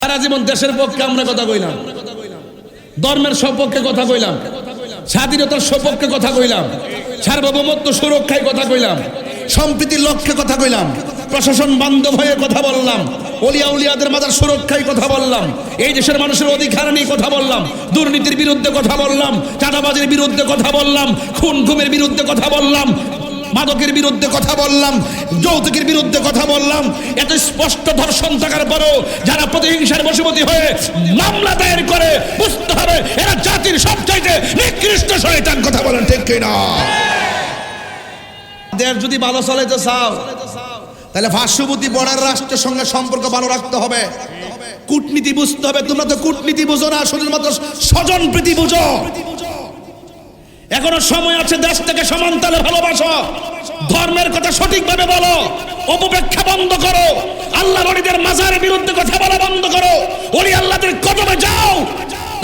সারা জীবন দেশের পক্ষে আমরা কথা কইলাম, ধর্মের সপক্ষে কথা কইলাম, স্বাধীনতার সপক্ষে কথা কইলাম, সার্বভৌমত্ব সুরক্ষায় কথা কইলাম, সম্প্রীতির লক্ষ্যে কথা কইলাম, প্রশাসন বান্ধব হয়ে কথা বললাম, ওলিয়া উলিয়াদের মাজার সুরক্ষায় কথা বললাম, এই দেশের মানুষের অধিকার নিয়ে কথা বললাম, দুর্নীতির বিরুদ্ধে কথা বললাম, চাঁদাবাজির বিরুদ্ধে কথা বললাম, খুন গুমের বিরুদ্ধে কথা বললাম, মাদকের বিরুদ্ধে কথা বললাম, যৌতুকের বিরুদ্ধে কথা বললাম। এত স্পষ্ট ধর্ষণ থাকার পরও যারা প্রতিহিংসার বশবর্তী হয়ে মামলা দায়ের করে, বুঝতে হবে এরা জাতির সবচাইতে নিকৃষ্ট শয়তান। কথা বলেন ঠিক কিনা? দেশ যদি ভালো চালাইতে চাও তাহলে পার্শ্ববর্তী বর্ডার রাষ্ট্রের সঙ্গে সম্পর্ক ভালো রাখতে হবে, কূটনীতি বুঝতে হবে। তোমরা তো কূটনীতি বুঝো না, শুধুমাত্র স্বজন প্রীতি বুঝো। এখনো সময় আছে, দেশটাকে সমানতালে ভালোবাসো, ধর্মের কথা সঠিকভাবে বলো, অপব্যাখ্যা বন্ধ করো, আল্লাহ ওলিদের মাজারের বিরুদ্ধে কথা বলা বন্ধ করো, ওলি আল্লাহদের কদমে যাও।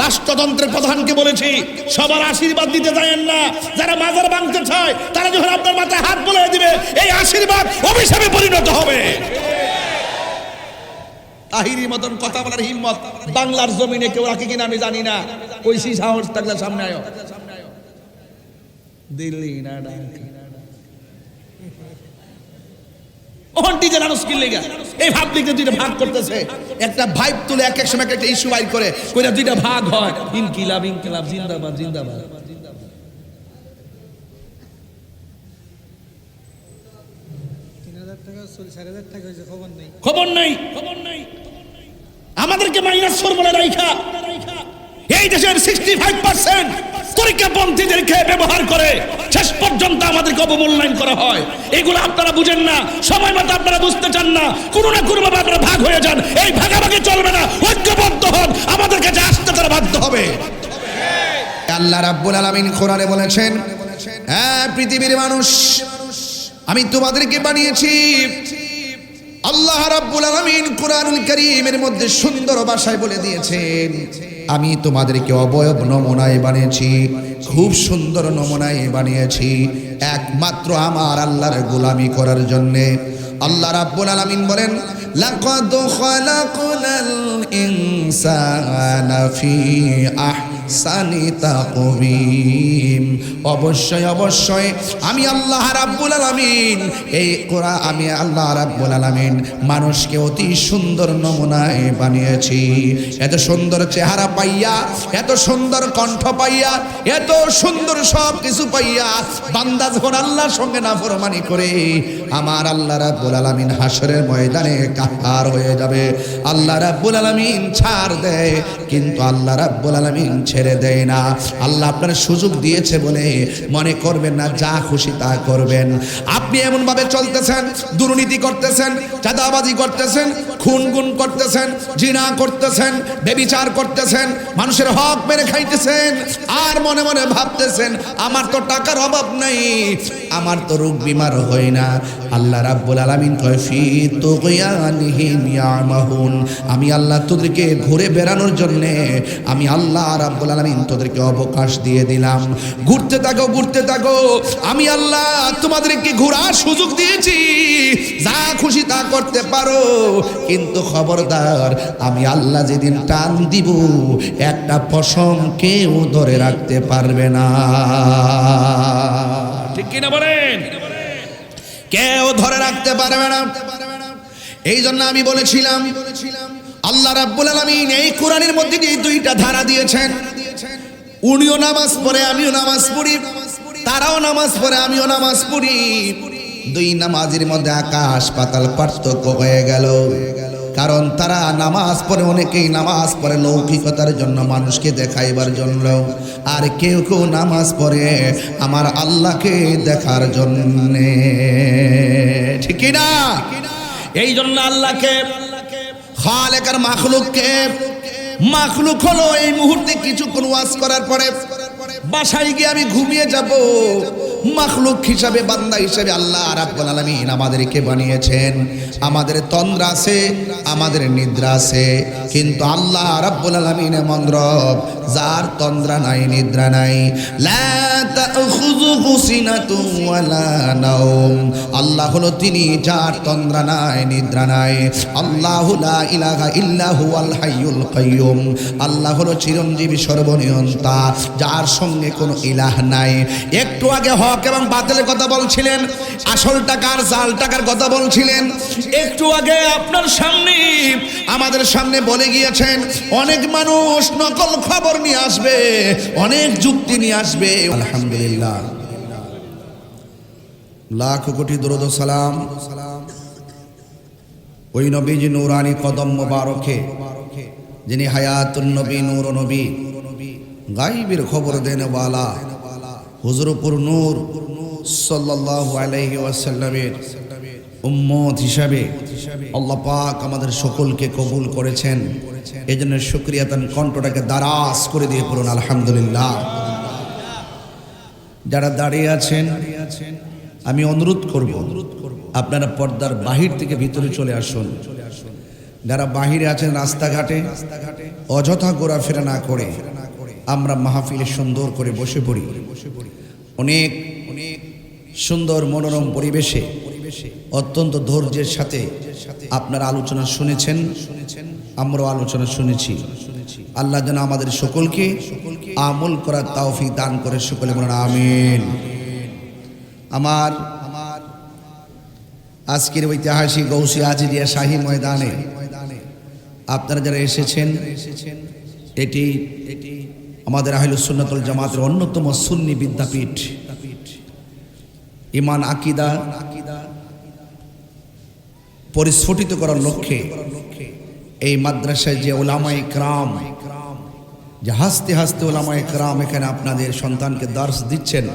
রাষ্ট্রতন্ত্রের প্রধানকে বলেছি সবার আশীর্বাদ দিতে যায়েন না, যারা মাজার ভাঙতে চায় তারা যখন আপনার মাথায় হাত বুলিয়ে দিবে এই আশীর্বাদ অভিশাপে পরিণত হবে। তাহিরি মতন কথা বলার হিম্মত বাংলার জমিনে কেউ রাখে কিনা আমি জানি না। কইছি সাহস থাকলে সামনে আয়ো। দিল্লি না ঢাকা ওহন্টি জেলা মুশকিল লেগা এই পাবলিক দুইটা ভাগ করতেছে, একটা ভাইব তুলে এক এক সময় একটা ইস্যু বাইর করে কইরা দুইটা ভাগ হয়। ইনকিলাব ইনকিলাব জিন্দাবাদ জিন্দাবাদ। 3000 টাকা 4000 টাকা হইছে, খবর নাই। আমাদেরকে মাইনাস ফর্মুলা রাইখা এই দেশের 65% তরিকাপন্থীদেরকে ব্যবহার করে শেষ পর্যন্ত আমাদেরকে অবমূল্যায়ন করা হয়। এগুলো আপনারা বুঝেন না, সময় মতো আপনারা বুঝতে চান না, কোনো না কোনো ভাবে আপনারা ভাগ হয়ে যান। এই ভাগাভাগি চলবে না, ঐক্যবদ্ধ হন, আমাদের কাছে আসতে তারা বাধ্য হবে। আল্লাহ রাব্বুল আলামিন কোরআনে বলেছেন, হ্যাঁ পৃথিবীর মানুষ আমি তোমাদেরকে বানিয়েছি। আল্লাহ রাব্বুল আলামিন কোরআনুল কারীমের মধ্যে সুন্দর ভাষায় বলে দিয়েছেন, আমি তোমাদেরকে অবয়ব নমুনায় বানিয়েছি, খুব সুন্দর নমুনায় বানিয়েছি, একমাত্র আমার আল্লাহর গোলামি করার জন্য। আল্লাহ রাব্বুল আলামিন বলেন, লাকাদ খালাকনাল ইনসানা ফি আহসানি তাকওয়িম। অবশ্যই অবশ্যই আমি আল্লাহ রাব্বুল আলামিন আমি আল্লাহ রাব্বুল আলামিন মানুষকে অতি সুন্দর নমুনায় বানিয়েছি। এত সুন্দর চেহারা পাইয়া, এত সুন্দর কণ্ঠ পাইয়া, এত সুন্দর সব কিছু পাইয়া বান্দা যখন আল্লাহর সঙ্গে নাফরমানি করে আমার আল্লাহ রাব্বুল আলামিন হাসরের ময়দানে কাহার হয়ে যাবে। আল্লাহ রাব্বুল আলামিন ছাড় দেয়, কিন্তু আল্লাহ রাব্বুল আলামিন ছেড়ে দেয় না। আল্লাহ আপনার সুযোগ দিয়েছে বলে মনে করবেন না যা খুশি তা করবেন। আপনি এমন ভাবে চলতেছেন, দুর্নীতি করতেছেন, চাঁদাবাজি করতেছেন, খুন-গুম করতেছেন, জিনা করতেছেন, ব্যভিচার করতেছেন, মানুষের হক মেরে খাইতেছেন, আর মনে মনে ভাবতেছেন আমার তো টাকার অভাব নাই, আমার তো রোগ বিমার হয় না। আল্লাহ রাব্বুল আলামিন কয়, ফি তুগয়ানিহিম ইয়ামাহুন, আমি আল্লাহ তোদেরকে ঘুরে বেড়ানোর জন্য আমি আল্লাহ রাব্বুল আলামিন তোদেরকে অবকাশ দিয়ে দিলাম। ঘুরতে থাকো, ঘুরতে থাকো, আমি আল্লাহ তোমাদেরকে ঘোরার সুযোগ দিয়েছি, যা খুশি তা করতে পারো, কিন্তু খবরদার আমি আল্লাহ যেদিন টান দিব একটা পশম কেউ ধরে রাখতে পারবে না। ঠিক কিনা বলেন? কেউ ধরে রাখতে পারবে না। এই জন্য আমি বলেছিলাম আল্লাহ রাব্বুল আলামিন এই কোরআনের মধ্যে দিয়ে দুইটা ধারা দিয়েছেন। উনিও নামাজ পড়ে, আমিও নামাজ পড়ি, তারাও নামাজ পড়ে, আমিও নামাজ পড়ি। দুই নামাজের মধ্যে আকাশ পাতাল পার্থক্য হয়ে গেল। কারণ তারা নামাজ পড়ে, অনেকেই নামাজ পড়ে লৌকিকতার জন্য, মানুষকে দেখাইবার জন্য, আর কেউ কেউ নামাজ পড়ে আমার আল্লাহকে দেখার জন্য। ঠিক না? এই জন্য আল্লাহকে খালেক আর মাখলুককে, মাখলুক হলো এই মুহূর্তে কিছুক্ষণ ওয়াজ করার পরে বাসায় গিয়ে আমি ঘুমিয়ে যাব। মাখলুক হিসাবে, বান্দা হিসাবে আল্লাহ রাব্বুল আলামিন আমাদেরকে বানিয়েছেন। আমাদের তন্দ্রা আছে, আমাদের নিদ্রা আছে, কিন্তু আল্লাহ রাব্বুল আলামিন এমন রব যার তন্দ্রা নাই, নিদ্রা নাই। লা তাখুযুহু সিনাতুন ওয়ালা নাওম। আল্লাহ হলো তিনি যার তন্দ্রা নাই, নিদ্রা নাই। আল্লাহু লা ইলাহা ইল্লা হুয়াল হাইয়ুল কাইয়ুম। আল্লাহ হলো চিরঞ্জীবী, সর্বনিয়ন্তা, যার সঙ্গে কোনো ইলাহ নাই। একটু আগে হক এবং বাতিলের কথা বলছিলেন, আসল টাকার জাল টাকার কথা বলছিলেন। একটু আগে আপনার সামনে, আমাদের সামনে বলে গিয়েছেন অনেক মানুষ নকল খবর নিয়ে আসবে, অনেক যুক্তি নিয়ে আসবে। আলহামদুলিল্লাহ, লাখ কোটি দরুদ ও সালাম ওই নবীজি নূরানি কদম মোবারকে, যিনি হায়াতুন নবী, নূর নবী, গায়বের খবর দেনওয়ালা হুজুরপুর নূর সাল্লাল্লাহু আলাইহি ওয়াসাল্লামের উম্মত হিসাবে আল্লাহ পাক আমাদের সকলকে কবুল করেছেন। এজন্য শুকরিয়া, তার কণ্ঠটাকে দারাজ করে দিয়ে পড়ুন আলহামদুলিল্লাহ। যারা দাঁড়িয়ে আছেন, আমি অনুরোধ করব আপনারা পর্দার বাহির থেকে ভিতরে চলে আসুন। যারা বাহিরে আছেন রাস্তাঘাটে অযথা ঘোরাফেরা না করে আমরা মাহফিলে সুন্দর করে বসে পড়ি। অনেক সুন্দর মনোরম পরিবেশে অত্যন্ত ধৈর্যের সাথে আপনারা আলোচনা শুনেছেন, আমরাও আলোচনা শুনেছি। আল্লাহ যেন আমাদের সকলকে আমল করার তৌফিক দান করে, সকলে বলেন আমিন। আমার আজকের ঐতিহাসিক গৌসী আজিরিয়া শাহী ময়দানে আপনারা যারা এসেছেন, এটি আমাদের আহলুস সুন্নাত ওয়াল জামাতের অন্যতম সুন্নি বিদ্যাপীঠ। ঈমান আকীদা পরিস্ফুটিত করার লক্ষ্যে এই মাদ্রাসায় যে উলামায়ে কেরাম, যে হাসতে হাসতে উলামায়ে কেরাম এখানে আপনাদের সন্তানকে দর্শ দিচ্ছেন,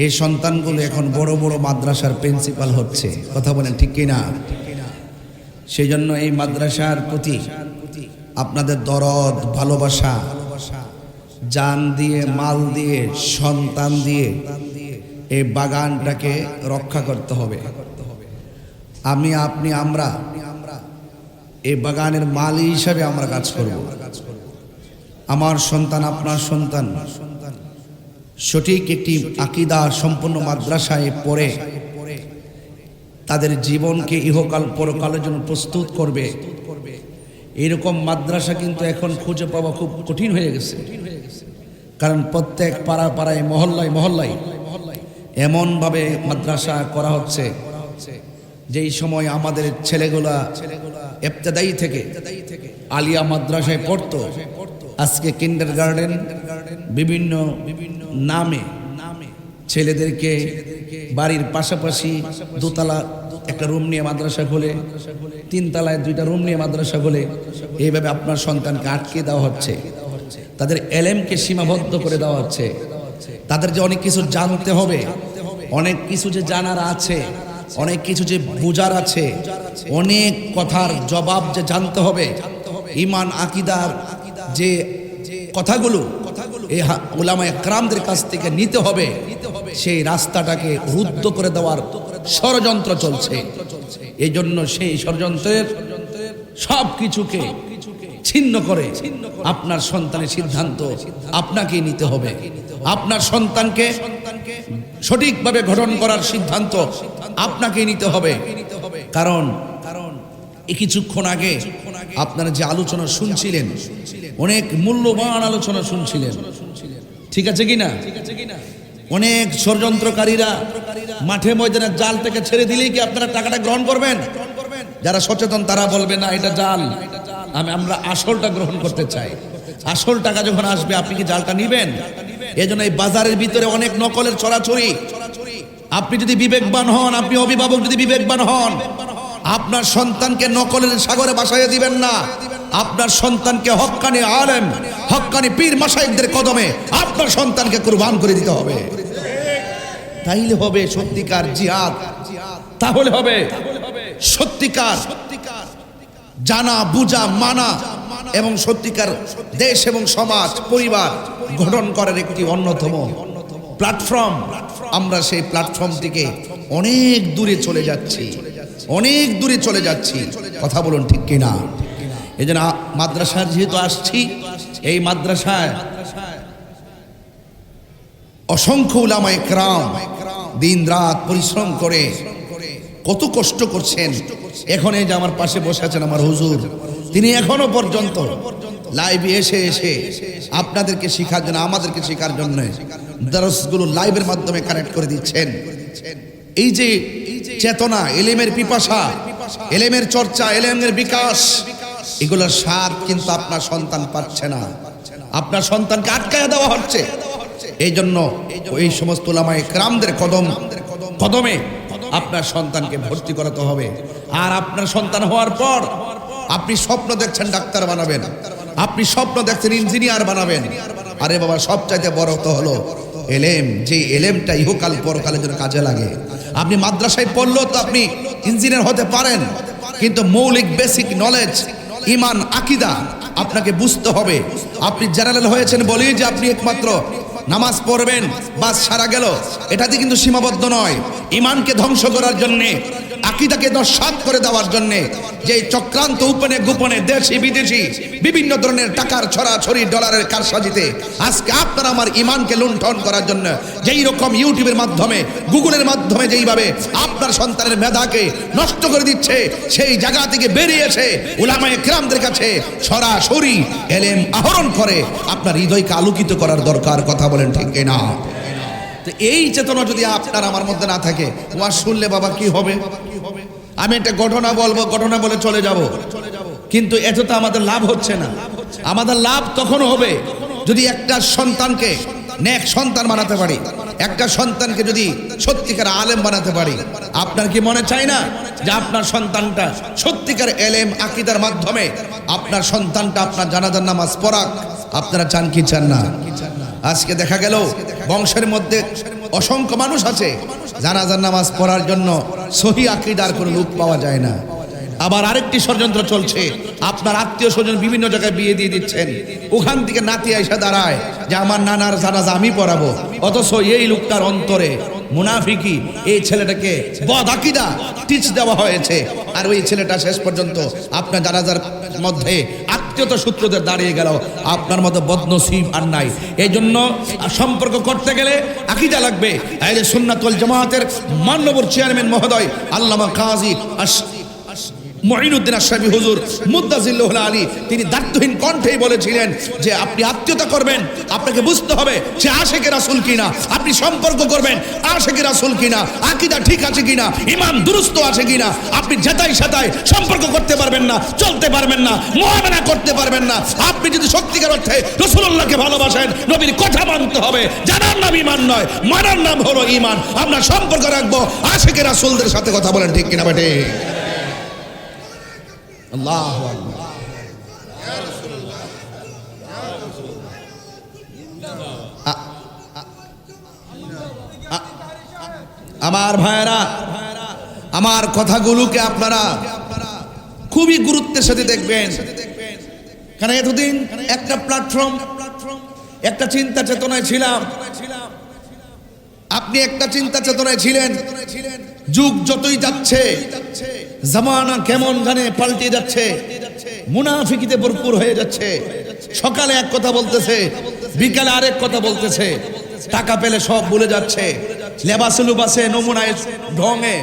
এই সন্তানগুলো এখন বড় বড় মাদ্রাসার প্রিন্সিপাল হচ্ছে। কথা বলেন ঠিক কিনা? সেই জন্য এই মাদ্রাসার প্রতি আপনাদের দরদ, ভালোবাসা, জান দিয়ে, মাল দিয়ে, সন্তান দিয়ে এই বাগানটাকে রক্ষা করতে হবে। আমি, আপনি, আমরা এই বাগানের মালি হিসাবে আমরা কাজ করব। আমার সন্তান, আপনার সন্তান সঠিক একটি আকীদা সম্পন্ন মাদ্রাসায় পড়ে তাদের জীবনকে ইহকাল পরকালের জন্য প্রস্তুত করবে, এরকম মাদ্রাসা কিন্তু এখন খুঁজে পাওয়া খুব কঠিন হয়ে গেছে। কারণ প্রত্যেক পাড়া পাড়ায়, মহল্লায় মহল্লায় এমনভাবে মাদ্রাসা করা হচ্ছে, যেই সময় আমাদের ছেলেগুলা ইবতেদায়ী থেকে আলিয়া মাদ্রাসায় পড়তো, আজকে কিন্ডারগার্টেন বিভিন্ন নামে ছেলেদেরকে বাড়ির পাশাপাশি দোতলা একটা রুম নিয়ে মাদ্রাসা খোলে, তিনতলায় দুইটা রুম নিয়ে মাদ্রাসা খোলে। এইভাবে আপনার সন্তানকে আটকে দেওয়া হচ্ছে, তাদের এলেমকে সীমাবদ্ধ করে দেওয়া হচ্ছে। তাদের যে অনেক কিছু জানতে হবে, অনেক কিছু যে জানার আছে, অনেক কিছু যে বুঝার আছে, অনেক কথার জবাব যে জানতে হবে, ঈমান আকীদার যে কথাগুলো এই উলামায়ে কেরামদের কাছ থেকে নিতে হবে, সেই রাস্তাটাকে রুদ্ধ করে দেওয়ার ষড়যন্ত্র চলছে। এই জন্য সেই ষড়যন্ত্রের সব কিছুকে ছিন্ন করে আপনার সন্তানের সিদ্ধান্ত আপনাকেই নিতে হবে। আপনার সন্তানকে সঠিকভাবে গঠন করার সিদ্ধান্ত আপনাকেই নিতে হবে। কারণ এই কিছুক্ষণ আগে আপনারা যে আলোচনা শুনছিলেন, অনেক মূল্যবান আলোচনা শুনছিলেন, ঠিক আছে কিনা? অনেক ষড়যন্ত্রকারীরা মাঠে ময়দানে জাল থেকে ছেড়ে দিলেই কি আপনারা টাকাটা গ্রহণ করবেন? যারা সচেতন তারা বলবে না এটা জাল, আমরা আসলটা গ্রহণ করতে চাই। আসল টাকা যখন আসবে আপনি কি জালটা নিবেন? এজন্য এই বাজারের ভিতরে অনেক নকলের ছড়াছড়ি। আপনি যদি বিবেকবান হন, আপনি অভিভাবক যদি বিবেকবান হন, আপনার সন্তানকে নকলের সাগরে ভাসাইয়া দিবেন না। আপনার সন্তানকে হক্কানি আলেম, হক্কানি পীর মাশায়েখদের কদমে আপনার সন্তানকে কুরবান করে দিতে হবে। তাইলে হবে সত্যিকার জিহাদ, তাহলে হবে সত্যিকার জানা বুঝা মানা এবং সত্যিকার দেশ এবং সমাজ পরিবার গঠন করার একটি অন্যতম প্ল্যাটফর্ম। আমরা সেই প্ল্যাটফর্ম থেকে অনেক দূরে চলে যাচ্ছি, অনেক দূরে চলে যাচ্ছি। কথা বলুন ঠিক কিনা? এই জন্য মাদ্রাসার যেহেতু আসছি, এই মাদ্রাসায় অসংখ্য উলামায়ে কেরাম দিন রাত পরিশ্রম করে কত কষ্ট করছেন। এখন এই যে আমার পাশে বসে আছেন আমার হুজুর, তিনি এখনো পর্যন্ত লাইভে এসে এসে আপনাদেরকে শেখার জন্য, আমাদেরকে শেখার জন্য দরসগুলো লাইভের মাধ্যমে কানেক্ট করে দিচ্ছেন। এই যে চেতনা, এলেমের পিপাসা, এলেমের চর্চা, এলেমের বিকাশ, এগুলোর স্বাদ কিন্তু আপনার সন্তান পাচ্ছে না, আপনার সন্তানকে আটকায় দেওয়া হচ্ছে। এই জন্য এই সমস্ত উলামায়ে কেরামদের কদমে আপনার সন্তানকে ভর্তি করাতে হবে। আর আপনার সন্তান হওয়ার পর আপনি স্বপ্ন দেখছেন ডাক্তার বানাবেন, আপনি স্বপ্ন দেখছেন ইঞ্জিনিয়ার বানাবেন। আরে বাবা, সবচাইতে বড় তো হলো এলেম, যে এলেমটা ইহকাল পরকালের জন্য কাজে লাগে। আপনি মাদ্রাসায় পড়লেও তো আপনি ইঞ্জিনিয়ার হতে পারেন, কিন্তু মৌলিক বেসিক নলেজ, ইমান, আকীদা আপনাকে বুঝতে হবে। আপনি জেনারেল হয়েছেন বলেই যে আপনি একমাত্র নামাজ পড়বেন বাস সারা গেল, এটাতে কিন্তু সীমাবদ্ধ নয়। ইমানকে ধ্বংস করার জন্যে, আকীদাকে নস্যাৎ করে দেওয়ার জন্যে যে চক্রান্ত উপনে গোপনে দেশি বিদেশি বিভিন্ন ধরনের টাকার ছড়াছড়ি, ডলারের কারসাজিতে আজকে আপনার আমার ইমানকে লুণ্ঠন করার জন্য যেই রকম ইউটিউবের মাধ্যমে, গুগলের মাধ্যমে যেইভাবে আপনার সন্তানের মেধাকে নষ্ট করে দিচ্ছে, সেই জায়গা থেকে বেরিয়ে এসে উলামায়ে কেরামদের কাছে সরাসরি এলেম আহরণ করে আপনার হৃদয়কে আলোকিত করার দরকার। কথা বলেন ঠিক কিনা? তো এই চেতনা যদি আপনার আমার মধ্যে না থাকে, ওয়াজ শুনলে বাবা কি হবে, আমি একটা ঘটনা বলবো, ঘটনা বলে চলে যাব, কিন্তু এত তো আমাদের লাভ হচ্ছে না। আমাদের লাভ তখন হবে যদি একটা সন্তানকে নেক সন্তান বানাতে পারি, একটা সন্তানকে যদি সত্যিকার আলেম বানাতে পারি। আপনার কি মনে চায় না যে আপনার সন্তানটা সত্যিকার এলেম আকীদার মাধ্যমে আপনার সন্তানটা আপনার জানাজার নামাজ পড়াক? আপনারা চান কি চান না? আজকে দেখা গেল বংশের মধ্যে অসংখ্য মানুষ আছে, জানাজার নামাজ পড়ার জন্য সহি আকীদার কোনো লোক পাওয়া যায় না। আবার আরেকটি ষড়যন্ত্র চলছে, আপনার আত্মীয় স্বজন বিভিন্ন জায়গায় বিয়ে দিয়ে দিচ্ছেন, ওখান থেকে নাতি আইসা দাঁড়ায় যে আমার নানার জানাজা আমি পড়াবো, অথচ এই লোকটার অন্তরে মুনাফিকি, এই ছেলেটাকে বদ আকীদা টিচ দেওয়া হয়েছে। আর ওই ছেলেটা শেষ পর্যন্ত আপনার জানাজার মধ্যে আত্মীয়তা সূত্রদের দাঁড়িয়ে গেল। আপনার মতো বদনসিব আর নাই। এই জন্য সম্পর্ক করতে গেলে আকীদা লাগবে। আহলে সুন্নাত ওয়াল জামাতের মাননীয় চেয়ারম্যান মহোদয় আল্লামা কাজী মুঈনুদ্দিন আশরাফী হুজুর মুদ্দাজিল্লাহুল আলী, তিনি দায়িত্বহীন কণ্ঠেই বলেছিলেন যে আপনি আত্মীয়তা করবেন, আপনাকে বুঝতে হবে সে আশিকে রাসূল কিনা। আপনি সম্পর্ক করবেন আশিকে রাসূল কিনা, আকীদা ঠিক আছে কিনা, ঈমান দুরুস্ত আছে কিনা। আপনি যেটাই সেটাই সম্পর্ক করতে পারবেন না, চলতে পারবেন না, মুআমালা করতে পারবেন না। আপনি যদি সত্যিকার অর্থে রাসূলুল্লাহকে ভালোবাসেন, নবীর কথা মানতে হবে। জানার নাম ঈমান নয়, মানার নাম হলো ঈমান। আমরা সম্পর্ক রাখবো আশিকে রাসূলদের সাথে। কথা বলেন ঠিক কিনা বেটে? আল্লাহু আকবার। আমার ভাইরা, আমার কথাগুলোকে আপনারা খুবই গুরুত্বের সাথে দেখবেন, কারণ এতদিন একটা প্ল্যাটফর্ম, একটা চিন্তা চেতনায় ছিলাম, আপনি একটা চিন্তা চেতনায় ছিলেন। যুগ যতই যাচ্ছে, জামানা কেমন জানে পাল্টে যাচ্ছে, মুনাফিকিতে ভরপুর হয়ে যাচ্ছে। সকালে এক কথা বলতেছে, বিকালে আরেক কথা বলতেছে, টাকা পেলে সব ভুলে যাচ্ছে। লেবাসে লুবাসে নমুনায় ঢঙে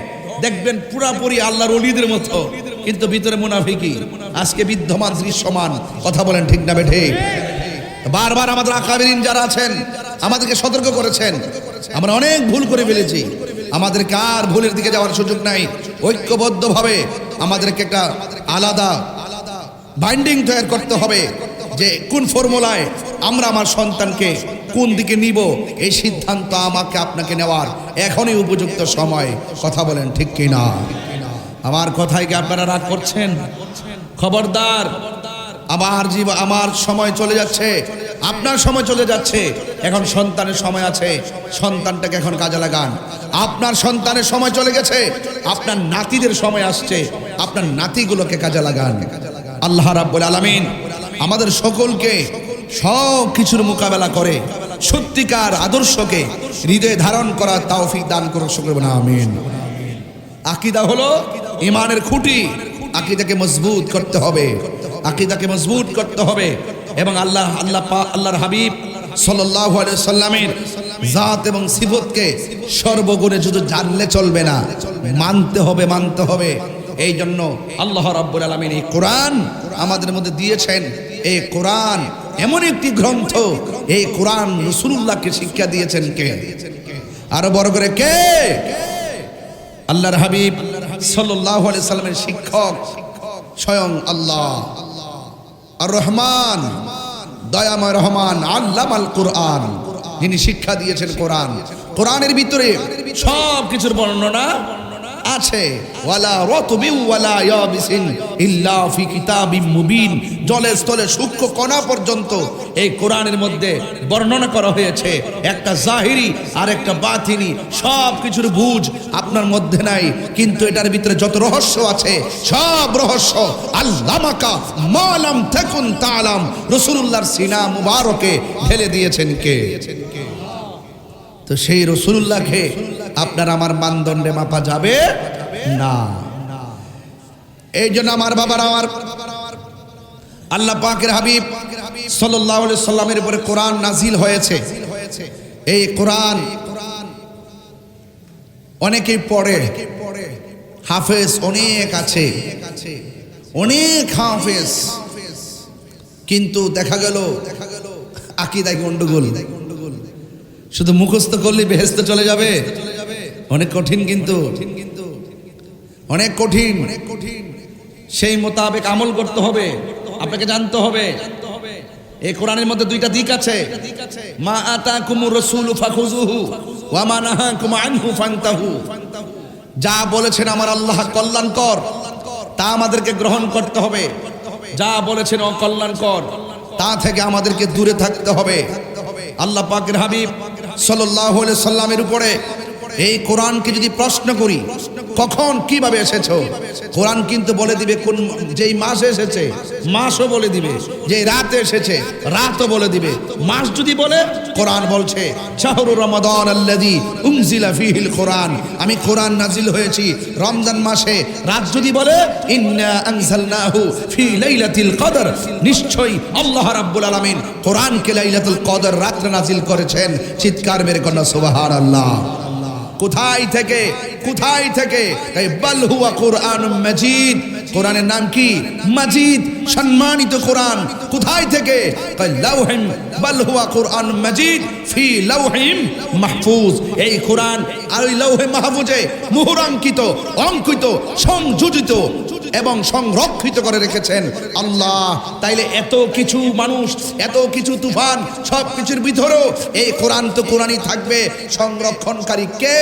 দেখবেন পুরাপুরি আল্লাহর ওলিদের মতো, কিন্তু ভিতরে মুনাফিকি আজকে বিদ্যমান দৃশ্যমান। কথা বলেন ঠিক না বেঠে? বারবার আমাদের আকাবিরিন যারা আছেন আমাদেরকে সতর্ক করেছেন, আমরা অনেক ভুল করে ফেলেছি। আমাদেরকে আর ভুলের দিকে যাওয়ার সুযোগ নাই। ঐক্যবদ্ধভাবে আমাদেরকে একটা আলাদা বাইন্ডিং তৈরি করতে হবে যে কোন ফর্মুলায় আমরা আমার সন্তানকে কোন দিকে নিব, এই সিদ্ধান্ত আমাকে আপনাকে নেওয়ার এখনই উপযুক্ত সময়। কথা বলেন ঠিক কিনা? আমার কথায় কি আপনারা রাগ করছেন? খবরদার, আমার সময় চলে যাচ্ছে, আপনার সময় চলে যাচ্ছে। এখন সন্তানের সময় আছে, সন্তানটাকে এখন কাজে লাগান। আপনার সন্তানের সময় চলে গেছে, আপনার নাতিদের সময় আসছে, আপনার নাতিগুলোকে কাজে লাগান। আল্লাহ রাব্বুল আলামিন আমাদের সকলকে সব কিছুর মোকাবেলা করে সত্যিকার আদর্শকে হৃদয়ে ধারণ করার তৌফিক দান করুন, সকলে বলুন আমিন। আকীদা হলো ঈমানের খুঁটি, আকীদাকে মজবুত করতে হবে, আকীদাকে মজবুত করতে হবে এবং আল্লাহর হাবিব সাল্লাল্লাহু আলাইহি সাল্লামের জাত এবং সিফতকে সর্বগুণে শুধু জানলে চলবে না, মানতে হবে। এই জন্য আল্লাহ রাব্বুল আলামিন এই কোরআন আমাদের মধ্যে দিয়েছেন। এই কোরআন এমন একটি গ্রন্থ, এই কোরআন রাসূলুল্লাহকে শিক্ষা দিয়েছেন কে? আরো বড় করে কে? আল্লাহর হাবিব সাল্লাল্লাহু আলাইহি সাল্লামের শিক্ষক স্বয়ং আল্লাহ আর রহমান, দয়াময় রহমান, আল্লামাল কোরআন, যিনি শিক্ষা দিয়েছেন কোরআন। কোরআনের ভিতরে সব কিছুর বর্ণনা আছে। ওয়ালা রাতবিন ওয়ালা ইয়াবিসিন ইল্লা ফি কিতাবিম মুবিন, জলে স্থলে সূক্ষ্ম কণা পর্যন্ত এই কোরআনের মধ্যে বর্ণনা করা হয়েছে। একটা জাহিরি আর একটা বাতিনি, সব কিছুর বুঝ আপনার মধ্যে নাই, কিন্তু এটার ভিতরে যত রহস্য আছে সব রহস্য আল্লামাকা মা লাম তাকুন তাআলাম, রাসূলুল্লাহর সিনা মুবারকে ঢেলে দিয়েছেন কে? তো সেই রাসূলুল্লাহকে আপনার আমার মানদণ্ডে মাপা যাবে না। এই জন্য আমার বাবার, আমার আল্লাহ পাকের হাবিব সাল্লাল্লাহু আলাইহি সাল্লামের উপরে কোরআন নাজিল হয়েছে। এই কোরআন অনেকেই পড়ে, হাফেজ অনেক আছে, অনেক হাফেজ, কিন্তু দেখা গেল আকীদায় গন্ডগোল। শুধু মুখস্থ করলে বেহেশতে চলে যাবে? অনেক কঠিন, কিন্তু অনেক কঠিন। সেই মোতাবেক আমল করতে হবে, আপনাকে জানতে হবে। এই কোরআনের মধ্যে দুইটা দিক আছে, মা আতাকুমুর রাসূলু ফাখুযুহু ওয়া মা নাহাকুম আনহু ফান্তাহু। যা বলেছেন আমার আল্লাহ কল্যাণকর, তা আমাদেরকে গ্রহণ করতে হবে। যা বলেছেন অকল্যাণকর, তা থেকে আমাদেরকে দূরে থাকতে হবে। আল্লাহ পাকের হাবিব সাল্লাল্লাহু আলাইহি সাল্লামের উপরে এই কোরআনকে যদি প্রশ্ন করি কখন কিভাবে এসেছো, কোরআন কিন্তু বলে দিবে কোন যেই মাসে এসেছে মাসও বলে দিবে, যে রাতে এসেছে রাতও বলে দিবে। মাস যদি বলে, কোরআন বলছে শাহরু রমাদান আল্লাযী উনজিলা ফীহিল কোরআন, আমি কোরআন নাজিল হয়েছি রমজান মাসে। রাত যদি বলে ইন্না আনজালনাহু ফী লাইলাতিল কদর, নিশ্চয়ই আল্লাহ রাব্বুল আলামিন কোরআনকে লাইলাতুল কদর রাতে নাজিল করেছেন। চিৎকার মেরে কন্যা সুবহানাল্লাহ। কোথায় থেকে? কোথায় থেকে? বাল হুয়া কুরআনুম মাজিদ, কোরআনের নাম কি? মাজিদ, সম্মানিত কোরআন। কোথায় থেকে? লাউহিম, বাল হুয়া কুরআনুম মাজিদ ফি লাউহিম মাহফুজ। এই কোরআন আর ওই লাউহে মাহফুজে মুহরাঙ্কিত, অঙ্কিত, সংযোজিত এবং সংরক্ষিত করে রেখেছেন আল্লাহ। তাইলে এত কিছু মানুষ, এত কিছু তুফান, সব কিছুর ভিতরেও এই কোরআন তো কোরআনই থাকবে। সংরক্ষণকারী কে?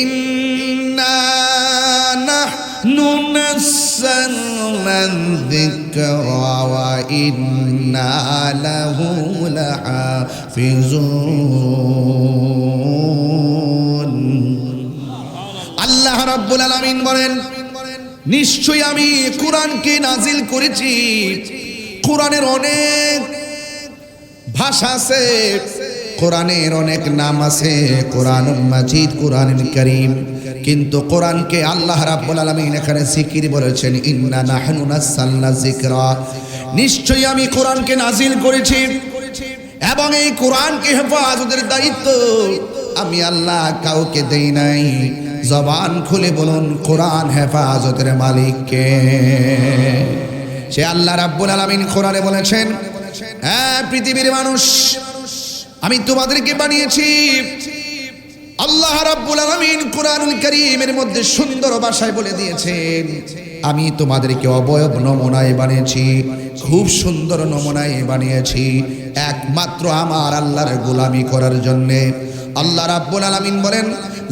ইন্না নাহনু নাযালনা যিকরা ওয়া ইন্না লাহু লাহাফিজুন। আল্লাহ রাব্বুল আলামিন বলেন, নিশ্চয়ই আমি কোরআনকে নাজিল করেছি। কোরআনের অনেক ভাষা আছে, কোরআনের অনেক নাম আছে, কোরআনুল মাজিদ, কোরআনুল কারীম। কিন্তু কোরআনকে আল্লাহ রাব্বুল আলামিন এখানে জিকির বলেছেন, ইন্না নাহনু নাযালনা যিকরা, নিশ্চয়ই আমি কোরআনকে নাজিল করেছি এবং এই কোরআনকে হেফাজতের দায়িত্ব আমি আল্লাহ কাউকে দেই নাই। জবান খুলে বলুন, কোরআন হেফাজতের মালিক কে? সে আল্লাহ রাব্বুল আলামিন কোরআনে বলেছেন, হ্যাঁ পৃথিবীর মানুষ, আমি তোমাদেরকে বানিয়েছি। আল্লাহ রাব্বুল আলামিন কোরআনুল কারীমের মধ্যে সুন্দর ভাষায় বলে দিয়েছেন, আমি তোমাদেরকে অবয়ব নমুনায় বানিয়েছি, খুব সুন্দর নমুনায় বানিয়েছি, একমাত্র আমার আল্লাহর গোলামি করার জন্যে। আল্লাহ রাব্বুল আলামিন বলেন,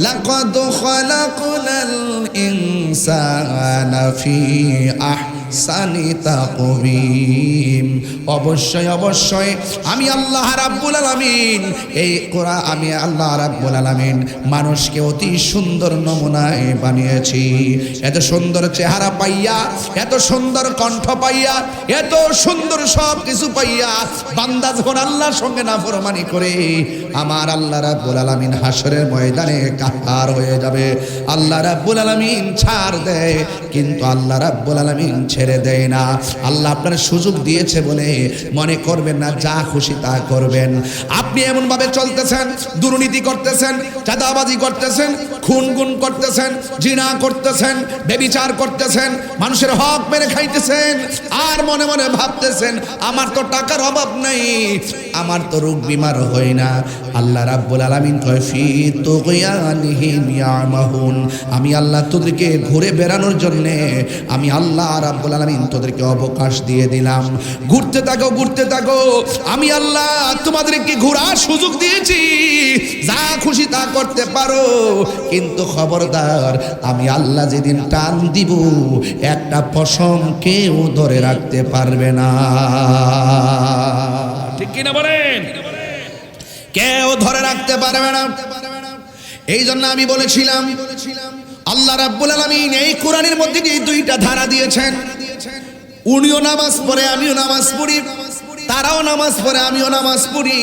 লাকাদ খালাকনাল ইনসানা ফি আহসানি তাকওয়িম। অবশ্যই অবশ্যই আমি আল্লাহ রাব্বুল আলামিন এই কোরআন আমি আল্লাহ রাব্বুল আলামিন মানুষকে অতি সুন্দর নমুনায় বানিয়েছি। এত সুন্দর চেহারা পাইয়া, এত সুন্দর কণ্ঠ পাইয়া, এত সুন্দর সব কিছু পাইয়া বান্দা যখন আল্লাহর সঙ্গে নাফরমানি করে আমার আল্লাহ রাব্বুল আলামিন হাসরের ময়দানে কাহার হয়ে যাবে। আল্লাহ রাব্বুল আলামিন ছাড় দেয় কিন্তু আল্লাহ রাব্বুল আলামিন ছেড়ে দেয় না। আল্লাহ আপনার সুযোগ দিয়েছে বলে মনে করবেন না যা খুশি তা করবেন। আপনি এমন ভাবে চলতেছেন, দুর্নীতি করতেছেন, চাঁদাবাজি করতেছেন, খুন-গুম করতেছেন, জিনা করতেছেন, ব্যভিচার করতেছেন, মানুষের হক মেরে খাইতেছেন, আর মনে মনে ভাবতেছেন আমার তো টাকার অভাব নাই, আমার তো রোগ বিমার হয় না। আল্লাহ রাব্বুল আলামিন কয় ফি তুগয়ানিহিম ইয়ামাহুন, আমি আল্লাহ তোদেরকে ঘুরে বেড়ানোর জন্য আমি আল্লাহ রাব্বুল আলামিন তোদেরকে অবকাশ দিয়ে দিলাম। ঘুরতে থাকো, ঘুরতে থাকো, আমি আল্লাহ তোমাদেরকে ঘোরার সুযোগ দিয়েছি, যা খুশি তা করতে পারো, কিন্তু খবরদার আমি আল্লাহ যেদিন টান দিব একটা পশম কেউ ধরে রাখতে পারবে না। ঠিক কিনা বলেন? কেউ ধরে রাখতে পারবে না। এই জন্য আমি বলেছিলাম আল্লাহ রাব্বুল আলামিন এই কোরআনের মধ্যে যে দুইটা ধারা দিয়েছেন, উনিও নামাজ পড়ে আমিও নামাজ পড়ি, তারাও নামাজ পড়ে আমিও নামাজ পড়ি,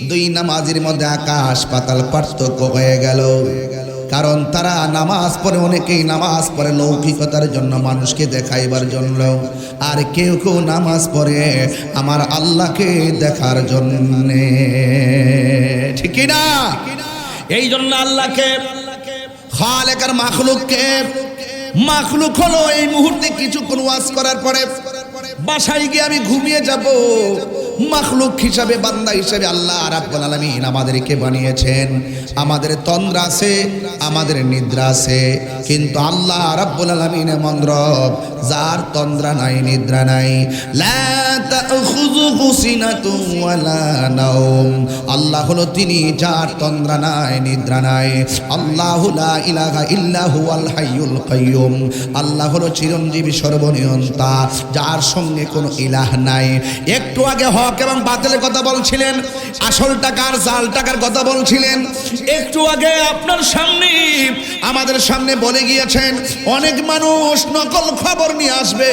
দুই নামাজের মধ্যে আকাশ পাতাল পার্থক্য হয়ে গেল। কারণ তারা নামাজ পড়ে, অনেকেই নামাজ পড়ে লৌকিকতার জন্য, মানুষকে দেখাইবার জন্য, আর কেউ কেউ নামাজ পড়ে আমার আল্লাহকে দেখার জন্য। ঠিক না? এই জন্য আল্লাহকে খালেক আর মাখলুককে, মাখলুক হলো এই মুহূর্তে কিছুক্ষণ ওয়াজ করার পরে বাসায় গিয়ে আমি ঘুমিয়ে যাব, মাখলুক হিসাবে বান্দা হিসাবে আল্লাহ রাব্বুল আলামিন আমাদেরকে বানিয়েছেন। আমাদের তন্দ্রা আছে, আমাদের নিদ্রা আছে, কিন্তু আল্লাহ রাব্বুল আলামিন এমন রব যার তন্দ্রা নাই, নিদ্রা নাই। লা তাখুযুহু সিনাতুন ওয়ালা নাওম, আল্লাহ হলো তিনি যার তন্দ্রা নাই, নিদ্রা নাই। আল্লাহু লা ইলাহা ইল্লা হুয়াল হাইয়ুল কাইয়ুম, আল্লাহ হলো চিরঞ্জীবী সর্বনিয়ন্তা, যার সঙ্গে কোনো ইলাহ নাই। একটু আগে হক এবং বাতিলের কথা বলছিলেন, আসল টাকার জাল টাকার কথা বলছিলেন। একটু আগে আপনার সামনে, আমাদের সামনে বলে গিয়েছেন অনেক মানুষ নকল খবর নিয়ে আসবে,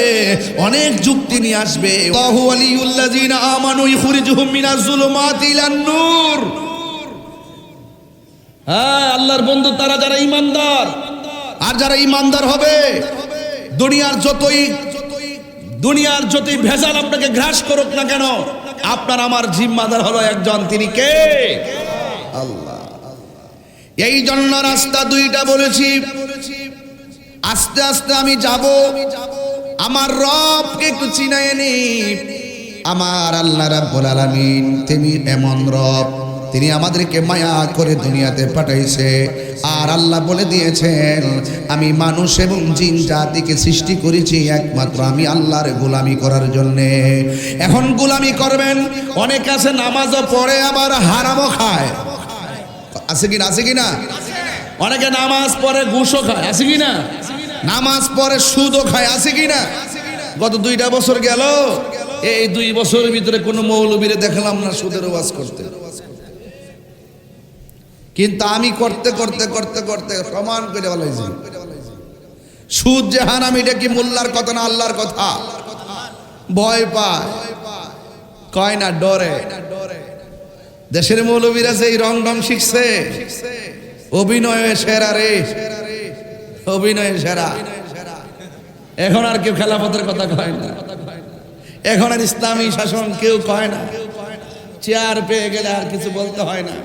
অনেক যুক্তি নিয়ে আসবে। আল্লাহু ওয়ালিউল্লাযিনা আমানু ইখরিজুহুম মিনাজ যুলুমাতি ইলান নূর। হ্যাঁ, আল্লাহর বন্ধু তারা যারা ঈমানদার, আর যারা ঈমানদার হবে দুনিয়ার যতই ভেজাল আপনাকে গ্রাস করুক না কেন, আপনার আমার জিম্মাদার হলো একজন, তিনি কে? আল্লাহ। এই জন্য রাস্তা দুইটা বলেছি, আস্তে আস্তে আমি যাব, আমার রবকে একটু চিনায় নি। আমার আল্লাহ রাব্বুল আলামিন তিনি এমন রব, তিনি আমাদেরকে মায়া করে দুনিয়াতে পাঠাইছে। আর আল্লাহ বলে দিয়েছেন আমি মানুষ এবং জিন জাতিকে সৃষ্টি করেছি একমাত্র আমি আল্লাহর গোলামি করার জন্য। এখন গোলামি করবেন, অনেক আছে নামাজও পড়ে আবার হারামও খায়, আছে কিনা? আছে কিনা? অনেকে নামাজ পড়ে ঘুষও খায়, আছে কিনা? নামাজ পড়ে সুদও খায়, আছে কিনা? গত 2টা বছর গেল, এই 2 বছরের ভিতরে কোনো মৌলবীরে দেখলাম না সুদের ওয়াজ করতে। কিন্তু আমি করতে করতে করতে করতে প্রমাণ করে বলেছি সুদ যে হারাম, এটা কি মোল্লার কথা না আল্লাহর কথা? ভয় পায়, কয় না, ডরে। দেশের মৌলবীরা যে রং ঢং শিখছে, অভিনয়ে সেরা রে, অভিনয়ে সেরা। এখন আর কেউ খেলাফতের কথা কয় না, এখন আর ইসলামী শাসন কেউ কয় না, চেয়ার পেয়ে গেলে আর কিছু বলতে হয় না।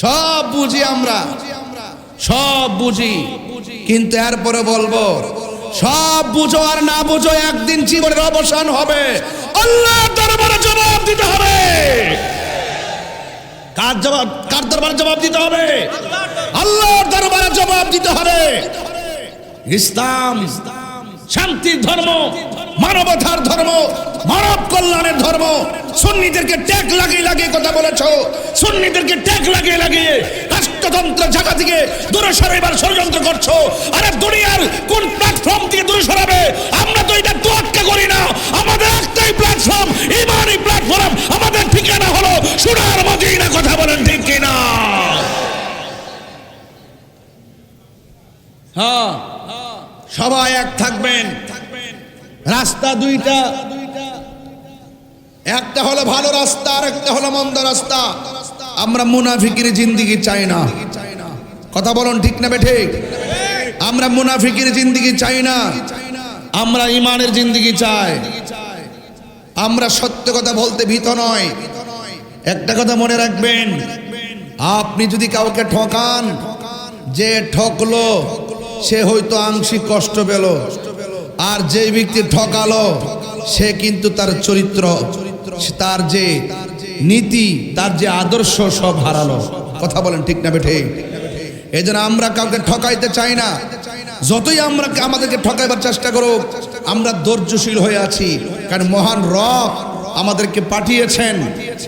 সব বুঝি আমরা, সব বুঝি, কিন্তু এরপরে বলবো সব বুঝো আর না বুঝো, একদিন জীবনের অবসান হবে, আল্লাহর দরবারে জবাব দিতে হবে। কার দরবারে জবাব দিতে হবে? আল্লাহর দরবারে জবাব দিতে হবে। ইসলাম শান্তির ধর্ম, মানবতার ধর্ম, মানব কল্যাণের ধর্ম। সুন্নিদেরকে ট্যাগ লাগিয়ে লাগিয়ে কথা বলেছো, সুন্নিদেরকে ট্যাগ লাগিয়ে লাগিয়ে রাষ্ট্রতন্ত্র জায়গা থেকে দূরে সরাইবার ষড়যন্ত্র করছো। আরে দুনিয়ার কোন প্ল্যাটফর্ম থেকে দূরে সরাবে? আমরা তো এটা লক্ষ্য করি না। আমাদের একটাই প্ল্যাটফর্ম, ইমানি প্ল্যাটফর্ম। আমাদের ঠিকানা হলো সোনার মদিনা। কথা বলেন ঠিক কিনা? হ্যাঁ, সবাই এক থাকবেন। রাস্তা দুইটা, একটা হলো ভালো রাস্তা আর একটা হলো মন্দ রাস্তা। আমরা মুনাফিকের জিন্দেগি চাই না। কথা বলুন ঠিক না বেঠিক? আমরা মুনাফিকের জিন্দেগি চাই না, আমরা ইমানের জিন্দেগি চাই। আমরা সত্য কথা বলতে ভীত নয়। একটা কথা মনে রাখবেন, আপনি যদি কাউকে ঠকান, যে ঠকলো সে হয়তো আংশিক কষ্ট পেল, আর যে ব্যক্তি ঠকালো সে কিন্তু তার চরিত্র, তার যে নীতি, তার যে আদর্শ সব হারালো। কথা বলেন ঠিক না বেঠিক? এই জন্য আমরা কাউকে ঠকাইতে চাই না। যতই আমরা আমাদেরকে ঠকাইবার চেষ্টা করুক, আমরা ধৈর্যশীল হয়ে আছি, কারণ মহান রব আমাদেরকে পাঠিয়েছেন।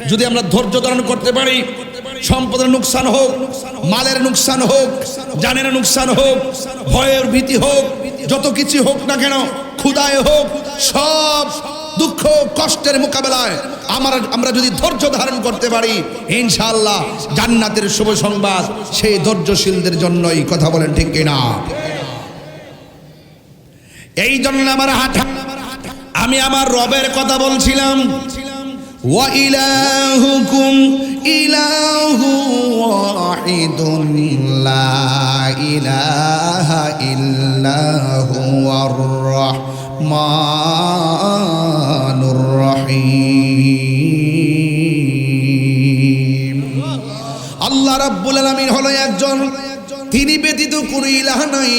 যদি আমরা ধৈর্য ধারণ করতে পারি, সম্পদের নুকসান হোক, মালের নুকসান হোক, জানের নুকসান হোক, ভয়ের ভীতি হোক, যত কিছু হোক না কেন, ক্ষুধায় হোক, সব দুঃখ কষ্টের মোকাবেলায় আমরা যদি ধৈর্য ধারণ করতে পারি, ইনশাআল্লাহ জান্নাতের শুভ সংবাদ সেই ধৈর্যশীলদের জন্যই। কথা বলেন ঠিক কিনা? এই জন্য আমি আমার রবের কথা বলছিলাম। ওয়া ইলাহুকুম ইলাহু ওয়াহিদুন লা ইলাহা ইল্লাহু আর রহমানুর রহিম। আল্লাহ রাব্বুল আলামিন হলো একজন, তিনি ব্যতীত কোনো ইলাহ নাই।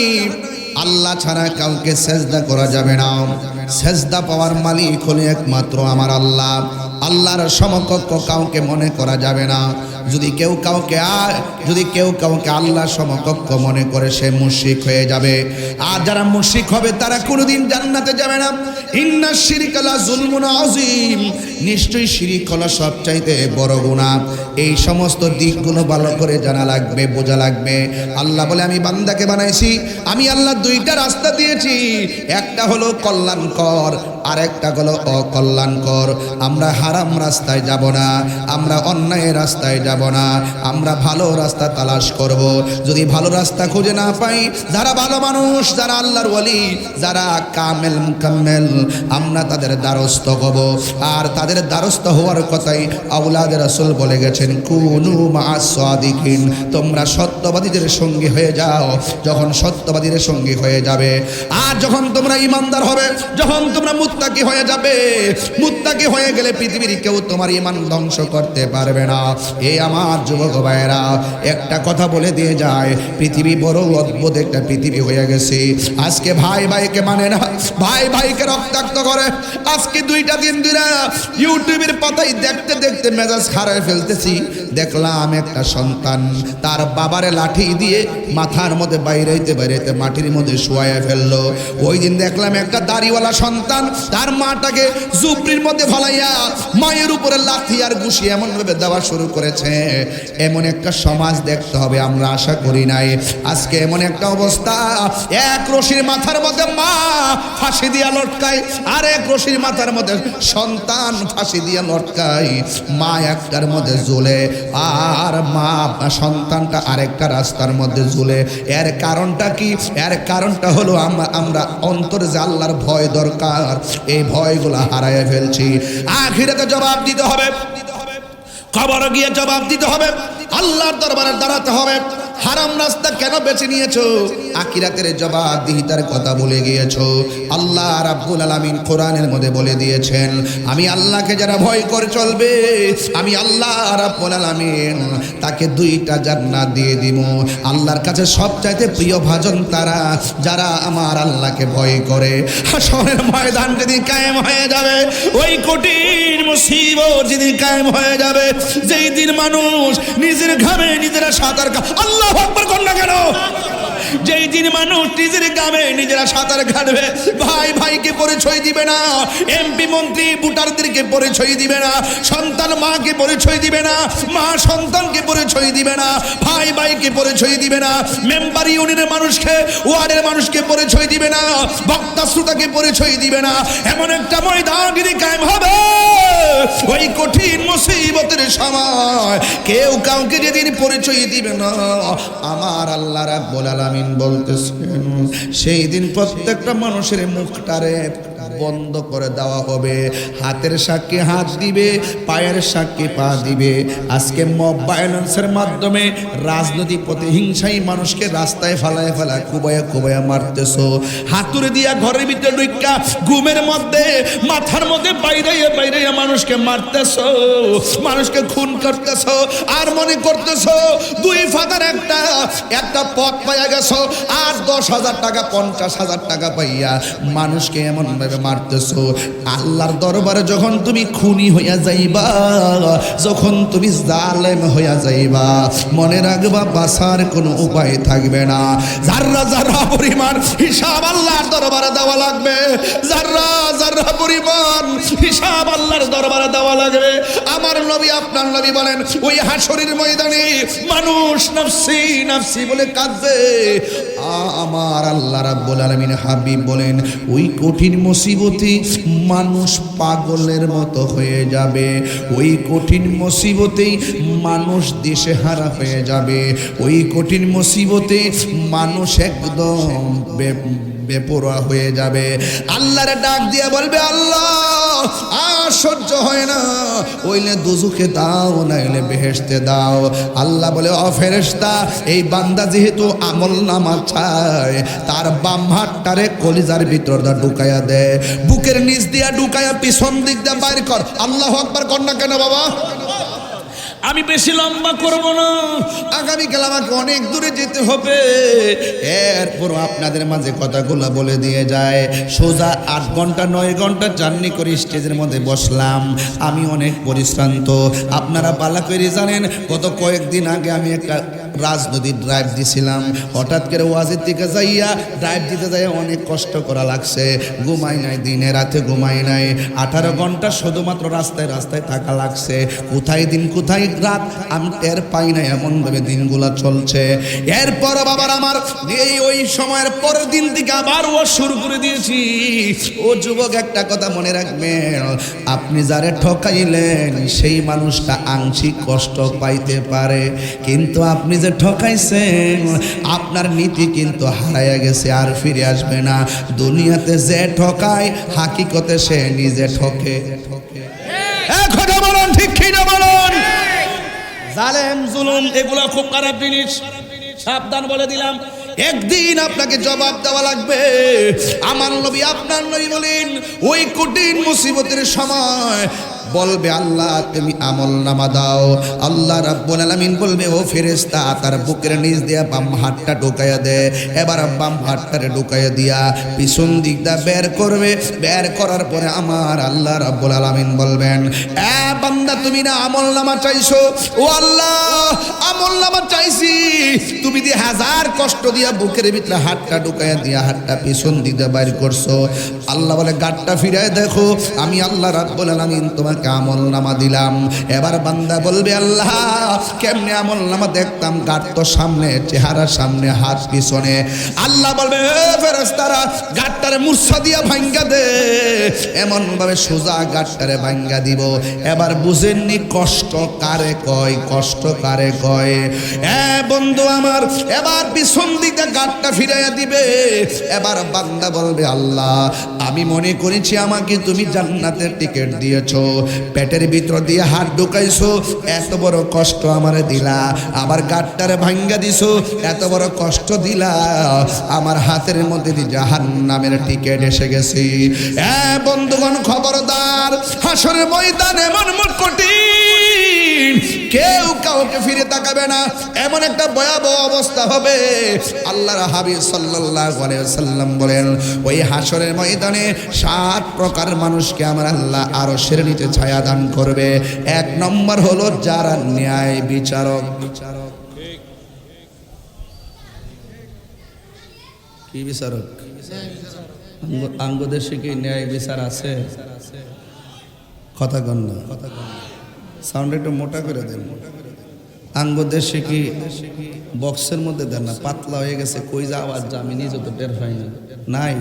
আল্লাহ ছাড়া কাউকে সেজদা করা যাবে না। সেজদা পাওয়ার মালিক হলো একমাত্র আমার আল্লাহ। আল্লাহর সমকক্ষ কাউকে মনে করা যাবে না। যদি কেউ কাউকে আল্লাহর সমকক্ষ মনে করে, সে মুশরিক হয়ে যাবে। আর যারা মুশরিক হবে তারা কোনোদিন জান্নাতে যাবে না। ইন্না শিরকা লা যুলমুন আযীম, নিশ্চয়ই শিরক হলো সবচাইতে বড় গুনাহ। এই সমস্ত দিকগুলো ভালো করে জানা লাগবে, বোঝা লাগবে। আল্লাহ বলে, আমি বান্দাকে বানাইছি, আমি আল্লাহ দুইটা রাস্তা দিয়েছি, একটা হলো কল্যাণকর আর একটা হলো অকল্যাণকর। আমরা হারাম রাস্তায় যাব না, আমরা অন্যায় রাস্তায় যাব না, আমরা ভালো রাস্তা তালাশ করব। যদি ভালো রাস্তা খুঁজে না পাই, যারা ভালো মানুষ, যারা আল্লাহর ওয়ালি, যারা কামেল মুকাম্মেল, আমরা তাদের দ্বারস্থ হব। আর তাদের দ্বারস্থ হওয়ার কথাই আওলাদ রাসূল বলে গেছেন, কুনু মা'আস সাদিকিন, তোমরা সত্যবাদীদের সঙ্গী হয়ে যাও। যখন সত্যবাদীদের সঙ্গী হয়ে যাবে, আর যখন তোমরা ইমানদার হবে, যখন তোমরা মুত্তাকি হয়ে যাবে, মুত্তাকি হয়ে গেলে পৃথিবীর কেউ তোমার ঈমান ধ্বংস করতে পারবে না। এই আমার যুবক ভাইয়েরা, একটা কথা বলে দিয়ে যায়, পৃথিবী বড় অদ্ভুত একটা পৃথিবী হয়ে গেছে। আজকে ভাই ভাইকে মানে না, ভাই ভাইকে রক্তাক্ত করে। আজকে 2-3 দিন ইউটিউবের পাতায় দেখতে দেখতে মেজাজ খারাপ ফেলতেছি। দেখলাম একটা সন্তান তার বাবারে লাঠি দিয়ে মাথার মধ্যে বাইরেতে মাটির মধ্যে শুয়ায় ফেললো। ওই দিন দেখলাম একটা দাড়িওয়ালা সন্তান তার মাটাকে জুবরির মধ্যে ফলাইয়া মায়ের উপরে লাথি আর ঘুষি এমন ভাবে দেওয়া শুরু করেছে। এমন একটা সমাজ দেখতে হবে, আমরা আশা করি নাই। আজকে এমন একটা অবস্থা, এক রশির মাথার মধ্যে মা ফাঁসি দিয়া লটকায়, আর এক রশির মাথার মধ্যে সন্তান ফাঁসি দিয়া লটকায়। মা একটার মধ্যে ঝুলে, আর মা সন্তানটা আরেকটা রাস্তার মধ্যে ঝুলে। এর কারণটা কি? এর কারণটা হলো আমরা অন্তরে যে আল্লাহর ভয় দরকার, এই ভয়গুলো হারায় ফেলছি। আখিরাতে জবাব দিতে হবে, কবরে গিয়ে জবাব দিতে হবে, আল্লাহর দরবারে দাঁড়াতে হবে। হারাম রাস্তা কেন বেছে নিয়েছো? আখিরাতের জবাবদিহিতার কথা বলে গিয়েছো। আল্লাহ রাব্বুল আলামিন কোরআনের মধ্যে বলে দিয়েছেন, আমি আল্লাহকে যারা ভয় করে চলবে, আমি আল্লাহ রাব্বুল আলামিন তাকে 2টা জান্নাত দিয়ে দিব। আল্লাহর কাছে সবচাইতে প্রিয় ভাজন তারা যারা আমার আল্লাহকে ভয় করে। হাসরের ময়দান যেদিন কায়েম হয়ে যাবে, ওই কঠিন মুসিবত যেদিন কায়েম হয়ে যাবে, যেই দিন মানুষ নিজের ঘামে নিজেরা সাঁতার আল্লাহু আকবার কর না কেন? যেই দিন মানুষ নিজের গ্রামে নিজেরা সাঁতার কাটবে, ভাই ভাইকে পরিচয় দিবে না, এমপি মন্ত্রী ভোটারদেরকে পরিচয় দিবে না, সন্তান মাকে পরিচয় দিবে না, মা সন্তানকে পরিচয় দিবে না, ভাই ভাইকে পরিচয় দিবে না, মেম্বার ইউনিয়নের মানুষকে, ওয়ার্ডের মানুষকে পরিচয় দিবে না, বক্তা শ্রোতাকে পরিচয় দিবে না, এমন একটা ময়দান যদি কায়েম হবে ওই কঠিন মুসিবতের সময় কেউ কাউকে যেদিন পরিচয় দিবে না, আমার আল্লাহ রাব্বুল আলামিন বলতেছেন সেই দিন প্রত্যেকটা মানুষের মুখটারে বন্ধ করে দেওয়া হবে, হাতের সাক্ষী হাত দিবে, পায়ের সাক্ষী পা দিবে। আজকে মব ভায়োলেন্সের মাধ্যমে রাজনৈতিক প্রতিহিংসাই মানুষকে রাস্তায় ফালায় ফেলায় কুবায়া কুবায়া মারতেছো, হাতুড়ে দিয়া ঘরের ভিতরে ঢুকা ঘুমের মধ্যে মাথার মধ্যে বাইরে বাইরে মানুষকে মারতেছো, মানুষকে খুন করতেছো, আর মনে করতেছো দুই ফাদার একটা পথ পাইয়া গেছো, আর 10,000 টাকা 50,000 টাকা পাইয়া মানুষকে এমন ভাবে মারতেছো। আল্লাহর দরবারে যখন তুমি খুনি হইয়া যাইবা, যখন তুমি জালেম হইয়া যাইবা, মনে রাখবা বাঁচার কোনো উপায় থাকবে না। যাররা যাররা পরিমাণ হিসাব আল্লাহর দরবারে দেওয়া লাগবে, যাররা যাররা পরিমাণ হিসাব আল্লাহর দরবারে দেওয়া লাগবে। আমার নবী আপনার নবী বলেন ওই হাসরের ময়দানে মানুষ নফসি নফসি বলে কাঁদবে। আমার আল্লাহ রাব্বুল আলামিন হাবিব বলেন ওই কঠিন মুসিবতে মানুষ পাগলের মতো হয়ে যাবে, ওই কঠিন মুসিবতেই মানুষ দিশেহারা হয়ে যাবে, ওই কঠিন মুসিবতে মানুষ একদম বেপরোয়া হয়ে যাবে। আল্লাহরে ডাক দিয়ে বলবে আল্লাহ আর সহ্য হয় না, ওইলে দুজুকে দাও, নাইলে বেহেশতে দাও। আল্লাহ বলে ও ফেরেশতা, এই বান্দা যেহেতু আমল নামা চায়, তার বাম হাতটারে কলিজার ভিতর দা ঢুকাইয়া দে, বুকের নিচ দিয়া ঢুকাইয়া পিছন দিক দিয়ে বাইর কর। আল্লাহু আকবার কর না কেন বাবা? আমি বেশি লম্বা করব না, আগামীকাল আমাকে অনেক দূরে যেতে হবে, এরপর আপনাদের মাঝে কথাগুলো বলে দিয়ে যায়। সোজা 8 ঘন্টা 9 ঘন্টা জার্নি করে স্টেজের মধ্যে বসলাম, আমি অনেক পরিশ্রান্ত। আপনারা বালা করে জানেন গত কয়েকদিন আগে আমি একটা রাজনৈতিক ড্রাইভ দিছিলাম, হঠাৎ করে ওয়াজের দিকে যাইয়া ড্রাইভ দিতে যাইয়া অনেক কষ্ট করা লাগছে, ঘুমাই নাই, দিনে রাতে ঘুমাই নাই, 18 ঘন্টা শুধুমাত্র রাস্তায় রাস্তায় থাকা লাগছে, কোথায় দিন কোথায় রাত আমি টের পাই না, এমনভাবে দিনগুলা চলছে। এরপর বাবার আমার এই ওই সময়ের পরের দিন থেকে আবার ও শুরু করে দিয়েছি। ও যুবক একটা কথা মনে রাখবেন, আপনি যারে ঠকাইলেন সেই মানুষটা আংশিক কষ্ট পাইতে পারে, কিন্তু আপনি যে ঠকাইছেন আপনার নীতি কিন্তু হারাইয়া গেছে, আর ফিরে আসবে না। দুনিয়াতে যে ঠকায় হাকিকতে সে নিজে ঠকে। কথা বলুন, ঠিক কি না বলুন? জালেম জুলুম এগুলা খুব খারাপ জিনিস, সাবধান বলে দিলাম। একদিন আপনাকে জবাব দেওয়া লাগবে। আমার নবী আপনার নবী বলেন ওই কঠিন মুসিবতের সময় বলবে আল্লাহ তুমি আমল নামা দাও। আল্লাহ রাব্বুল আলামিন বলবে ও ফেরেশতা তার বুকের নিচ দিয়া বাম হাতটা ঢুকাইয়া দে। এবার বাম হাতটারে ঢুকাইয়া দিয়া পিছন দিকটা বের করবে। বের করার পরে আমার আল্লাহ রাব্বুল আলামিন বলবেন এ বান্দা তুমি না আমল নামা চাইছো, ও আল্লাহ আমল নামা চাইছি, তুমি দিয়ে হাজার কষ্ট দিয়া বুকের ভিতরে হাতটা ঢুকাইয়া দিয়া হাতটা পিছন দিকটা বের করছো। আল্লাহ বলে গাটটা ফিরায় দেখো, আমি আল্লাহ রাব্বুল আলামিন তোমাকে আমল নামা দিলাম। এবার বান্দা বলবে আল্লাহ কেমনে আমল নামা দেখতাম, গাট তো সামনে, চেহারা সামনে, হাত পিছনে। আল্লাহ বলবে ফেরেশতারা গাটটারে মূর্ছা দিয়া ভাঙ্গা দে। এমন ভাবে সোজা গাটটারে ভাঙ্গা দিব। এবার বুঝেননি কষ্ট কারে কয়, কষ্ট কারে কয়? বন্ধু আমার এবার পিছন দিকে গাটটা ফিরাইয়া দিবে। এবার বান্দা বলবে আল্লাহ আমি মনে করেছি আমাকে তুমি জান্নাতের টিকিট দিয়েছো, পেটের ভিতর দিয়ে হাত ঢুকাইছো, এত বড় কষ্ট আমারে দিলা, আবার গাটটারে ভাঙ্গা দিছো, এত বড় কষ্ট দিলা, আমার হাতের মধ্যে দিয়ে জাহান্নামের টিকিট এসে গেছি। বন্ধুগণ খবরদার, হাসরের ময়দান এমন কঠিন, কেউ কাউকে ফিরে তাকাবে না, এমন একটা ভয়াবহ অবস্থা হবে। আল্লাহর হাবিব সাল্লাল্লাহু আলাইহি ওয়াসাল্লাম বলেন ওই হাসরের ময়দানে 7 প্রকার মানুষকে আমার আল্লাহ আরশের নিচে ছায়া দান করবে। 1 নম্বর হলো যারা ন্যায় বিচারক। কি বিচারক? আঙ্গ দেশে কি ন্যায় বিচার আছে? কথা কন না, সাউন্ড একটু মোটা করে দেন। আঙ্গ দেশে কি বক্সের মধ্যে দেন না, পাতলা হয়ে গেছে, কই যা আওয়াজ যা আমি নিজে তো টের পাই না। নাই?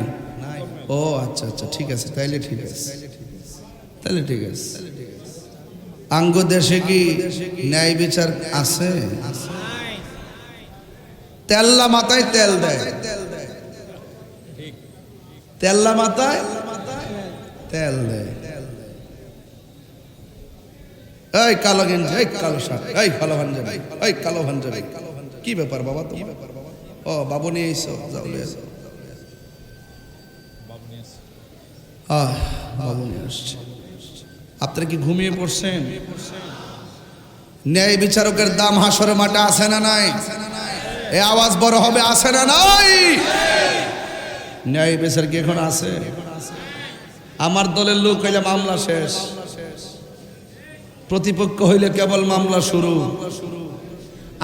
ও আচ্ছা আচ্ছা, ঠিক আছে, তাইলে ঠিক আছে, তাইলে ঠিক আছে। আঙ্গ দেশে কি ন্যায় বিচার আছে? তেল্লা মাথায় তেল দেয়, তেল্লা মাথায় তেল দেয়। এই কালো গেঞ্জি, এই কালো শার্ট, এই কালো পাঞ্জাবি, এই কালো পাঞ্জাবি, কি ব্যাপার বাবা তোমার? ও বাবু নিয়ে এসো, যাও নিয়ে এসো। বাবু নিয়ে আসছে। আপনারা কি ঘুমিয়ে পড়ছেন? ন্যায় বিচারকের দাম হাসরের মাঠে আছে না নাই? এ আওয়াজ বড় হবে, আছে না নাই? ন্যায় বিচার কি এখন আছে? আমার দলের লোক হইলে মামলা শেষ, প্রতিপক্ষ হইলে কেবল মামলা শুরু।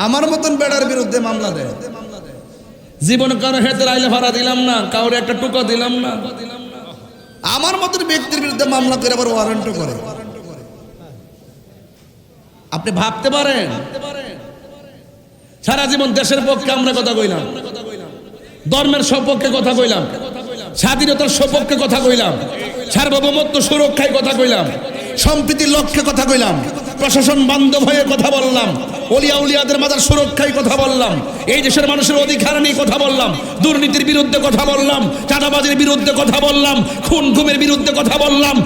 আমার মতন বেড়ার বিরুদ্ধে মামলা দেয়। জীবন কারো হেতে আইলে ভাড়া দিলাম না, কাউরে একটা টুকা দিলাম না। আমার মতন ব্যক্তির বিরুদ্ধে মামলা করে আবার ওয়ারেন্টও করে। আপনি ভাবতে পারেন? সারা জীবন দেশের পক্ষে আমরা কথা কইলাম, ধর্মের সপক্ষে কথা কইলাম, স্বাধীনতার সপক্ষে কথা কইলাম, সার্বভৌমত্ব সুরক্ষায় কথা কইলাম, সম্প্রীতির লক্ষ্যে কথা কইলাম, প্রশাসন বান্ধব হয়ে কথা বললাম, ওলিয়া উলিয়াদের মাজার সুরক্ষায় কথা বললাম, এই দেশের মানুষের অধিকার নিয়ে কথা বললাম, দুর্নীতির বিরুদ্ধে কথা বললাম, চাঁদাবাজির বিরুদ্ধে কথা বললাম, খুন গুমের বিরুদ্ধে কথা বললাম,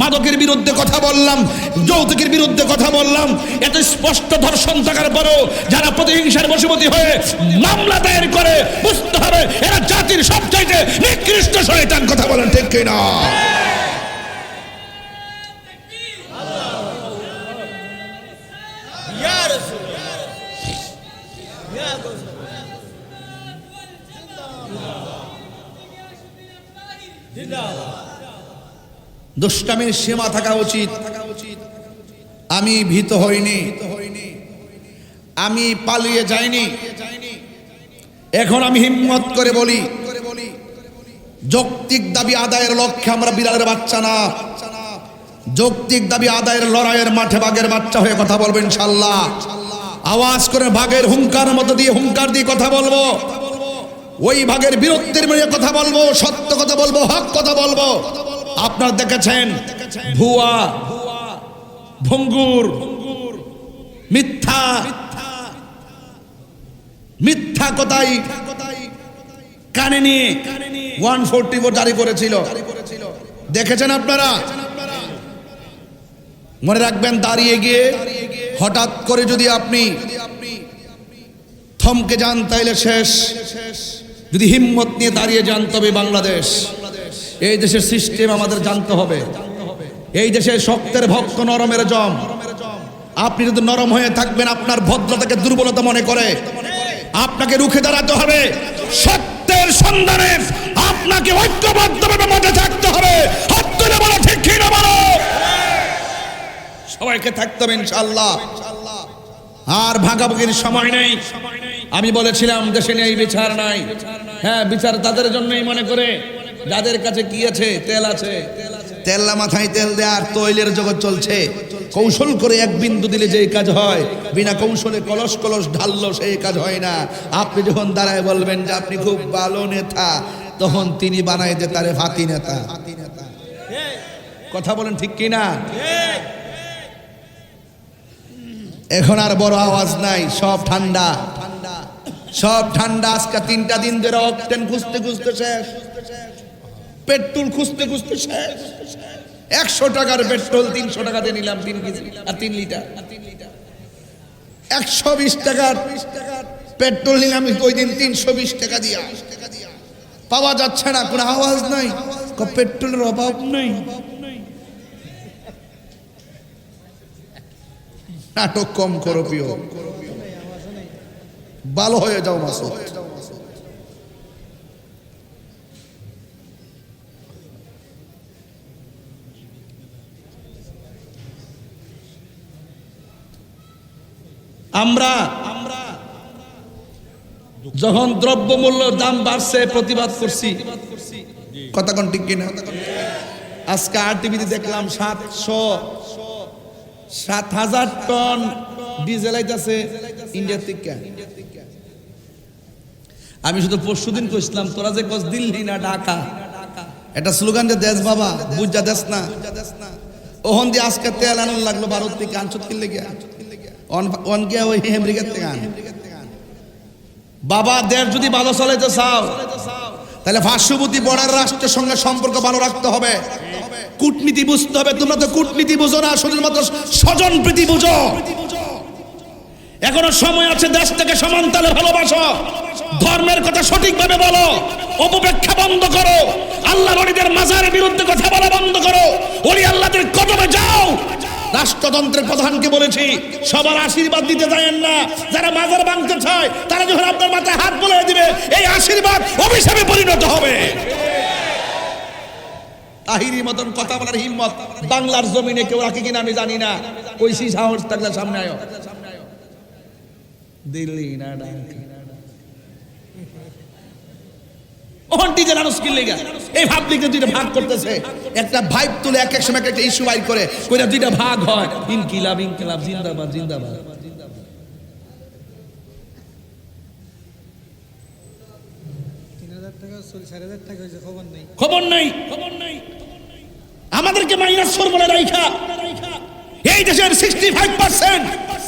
মাদকের বিরুদ্ধে কথা বললাম, যৌতুকের বিরুদ্ধে কথা বললাম। এত স্পষ্ট ধর্ষণ থাকার পরও যারা প্রতিহিংসার বশবর্তী হয়ে মামলা দায়ের করে, বুঝতে হবে এরা জাতির সবচাইতে নিকৃষ্ট শয়তান। কথা বলেন ঠিক কিনা? দুষ্টামির সীমা থাকা উচিত। আমি ভীত হইনি, আমি পালিয়ে যাইনি। এখন আমি হিম্মত করে বলি, যৌক্তিক দাবি আদায়ের লক্ষ্যে আমরা বিড়ালের বাচ্চা না, যৌক্তিক দাবি আদায়ের লড়াইয়ের মাঠে বাঘের বাচ্চা হয়ে কথা বলবো ইনশাল্লাহ। আওয়াজ করে ভাগের হুঙ্কার মতো দিয়ে হুঙ্কার দিয়ে কথা বলবো, ওই ভাগের বিরক্তির মেয়ে কথা বলবো, সত্য কথা বলবো, হক কথা বলবো। আপনারা দেখেছেন ভুয়া, ভঙ্গুর, মিথ্যা, মিথ্যা কথাই কানে নিয়ে 144 জারি করেছিল, দেখেছেন আপনারা? মনে রাখবেন, দাঁড়িয়ে গিয়ে হঠাৎ করে যদি আপনি থমকে যান তাইলে শেষ। যদি হিম্মত নিয়ে দাঁড়িয়ে যান তবে বাংলাদেশ। এই দেশের সিস্টেম আমাদের জানতে হবে। এই দেশের শক্তের ভক্ত নরমের জম। আপনি যদি নরম হয়ে থাকবেন, আপনার ভদ্রতাকে দুর্বলতা মনে করে আপনাকে রুখে দাঁড়াতে হবে। সত্যের সন্ধানে আপনাকে ঐক্যবদ্ধভাবে মাঠে থাকতে হবে। হাত তুলে বলো ঠিক কি না বলো? সবাইকে থাকতে হবে ইনশাআল্লাহ। আর ভাগাভাগির সময় নেই। আমি বলেছিলাম দেশে নেই বিচার নাই। হ্যাঁ, বিচার তাদের জন্যই মনে করে যাদের কাছে কি আছে, তেল আছে। তেল্লা মাথায় তেল দেওয়ার তৈলের জগৎ চলছে। কৌশল করে এক বিন্দু দিলে যে কাজ হয়, বিনা কৌশলে কলস কলস ঢাললো সেই কাজ হয় না। আপনি যখন দাঁড়ায় বলবেন যে আপনি খুব ভালো নেতা, তখন তিনি বানায় যে তারে ফাতি নেতা। কথা বলেন ঠিক কিনা? এখন আর বড় আওয়াজ নাই, সব ঠান্ডা, সব ঠান্ডা। আজকে 3টা দিন ধরে অকটেন খুঁজতে খুঁজতে শেষ, পেট্রোল খুঁজতে খুঁজতে শেষ। 100 টাকার পেট্রোল 300 টাকাতে নিলাম 3 কেজি আর 3 লিটার। 120 টাকার পেট্রোল নিলাম ওই দিন 320 টাকা দিয়া। পাওয়া যাচ্ছে না, কোনো আওয়াজ নাই, পেট্রোলের অভাব নেই। নাটক কম করো প্রিয়, ভালো হয়ে যাও মাসুদ। আমরা যখন দ্রব্যমূল্য দাম বাড়ছে প্রতিবাদ করছি, কথা কোন ঠিক কিনা? আজকে RTVতে দেখলাম 7,000 টন ডিজেল আইতাছে ইন্ডিয়া থেকে। আমি শুধু পরশুদিন কইছিলাম তোরা যে কস দিল্লি না ঢাকা, এটা স্লোগান যে দেশ বাবা বুঝা দেশ না, ওহন দিয়ে আজকে তেল আনন লাগলো ভারত থেকে, আনছত কিনলে গিয়া অন গিয়া ওই আমেরিকার থেকে আন। বাবা দেশ যদি ভালো চালাইতে চাও তাহলে পার্শ্ববর্তী বর্ডার রাষ্ট্রের সঙ্গে সম্পর্ক ভালো রাখতে হবে, কূটনীতি বুঝতে হবে। তোমরা তো কূটনীতি বুঝো না, শুধুমাত্র স্বজন প্রীতি বুঝো। এখনো সময় আছে, দেশ থেকে সমানতালে ভালোবাসো, ধর্মের কথা সঠিকভাবে বলো, অপব্যাখ্যা বন্ধ করো, আল্লাহর ওলিদের মাজারের বিরুদ্ধে কথা বলা বন্ধ করো, ওলি আল্লাহদের কদমে যাও। রাষ্ট্রযন্ত্রের প্রধানকে বলেছি সবার আশীর্বাদ দিতে যায়েন না, যারা মাজার ভাঙতে চায় তারা যখন আপনার মাথায় হাত বুলিয়ে দিবে এই আশীর্বাদ অভিশাপে পরিণত হবে। তাহিরি মতন কথা বলার হিম্মত বাংলার জমিনে কেউ রাখে কিনা আমি জানি না। কইছি সাহস থাকলে সামনে আয়, দিল্লি না ঢাকা ডিজেল আনো স্কিল লেগা এই পাবলিকে দুইটা ভাগ করতেছে, একটা ভাইব তুলে এক এক সময় একটা ইস্যু বাইর করে কইরা দুইটা ভাগ হয়, ইনকিলাব ইনকিলাব জিন্দাবাদ জিন্দাবাদ। 3,000 টাকা 4,500 টাকা হয়েছে, খবর নাই। আমাদেরকে মাইনাস ফর্মুলা রাইখা এই দেশের 65%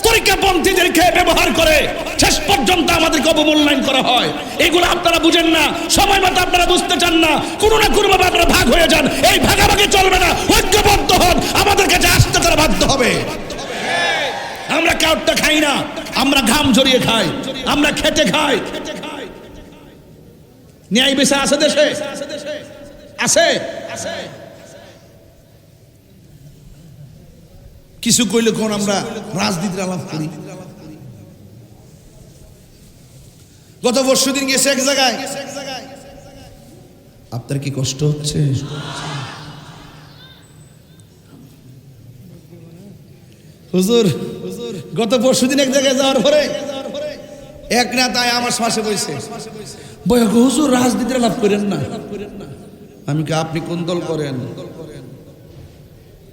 তরিকাপন্থীদেরকে ব্যবহার করে শেষ পর্যন্ত আমাদেরকে অবমূল্যায়ন করা হয়। এগুলো আপনারা বুঝেন না, সময় মতো আপনারা বুঝতে চান না, কোনো না কোনো ভাবে আপনারা ভাগ হয়ে যান। এই ভাগাভাগি চলবে না, ঐক্যবদ্ধ হন, আমাদের কাছে আসতে তারা বাধ্য হবে। আমরা কাউটা খাই না, আমরা ঘাম ঝরিয়ে খাই, আমরা খেটে খাই। ন্যায় বিচার আছে দেশে, আছে। কিছু কইলে কোন আমরা রাজনীতির আলাপ করি। গত পরশুদিন গেছে এক জায়গায়, আপনার কি কষ্ট হচ্ছে? হুজুর গত পরশুদিন এক জায়গায় যাওয়ার পরে এক নেতায় আমার পাশে বসে বলে, হুজুর রাজনীতির আলাপ করেন না। আমি কি আপনি কোন দল করেন?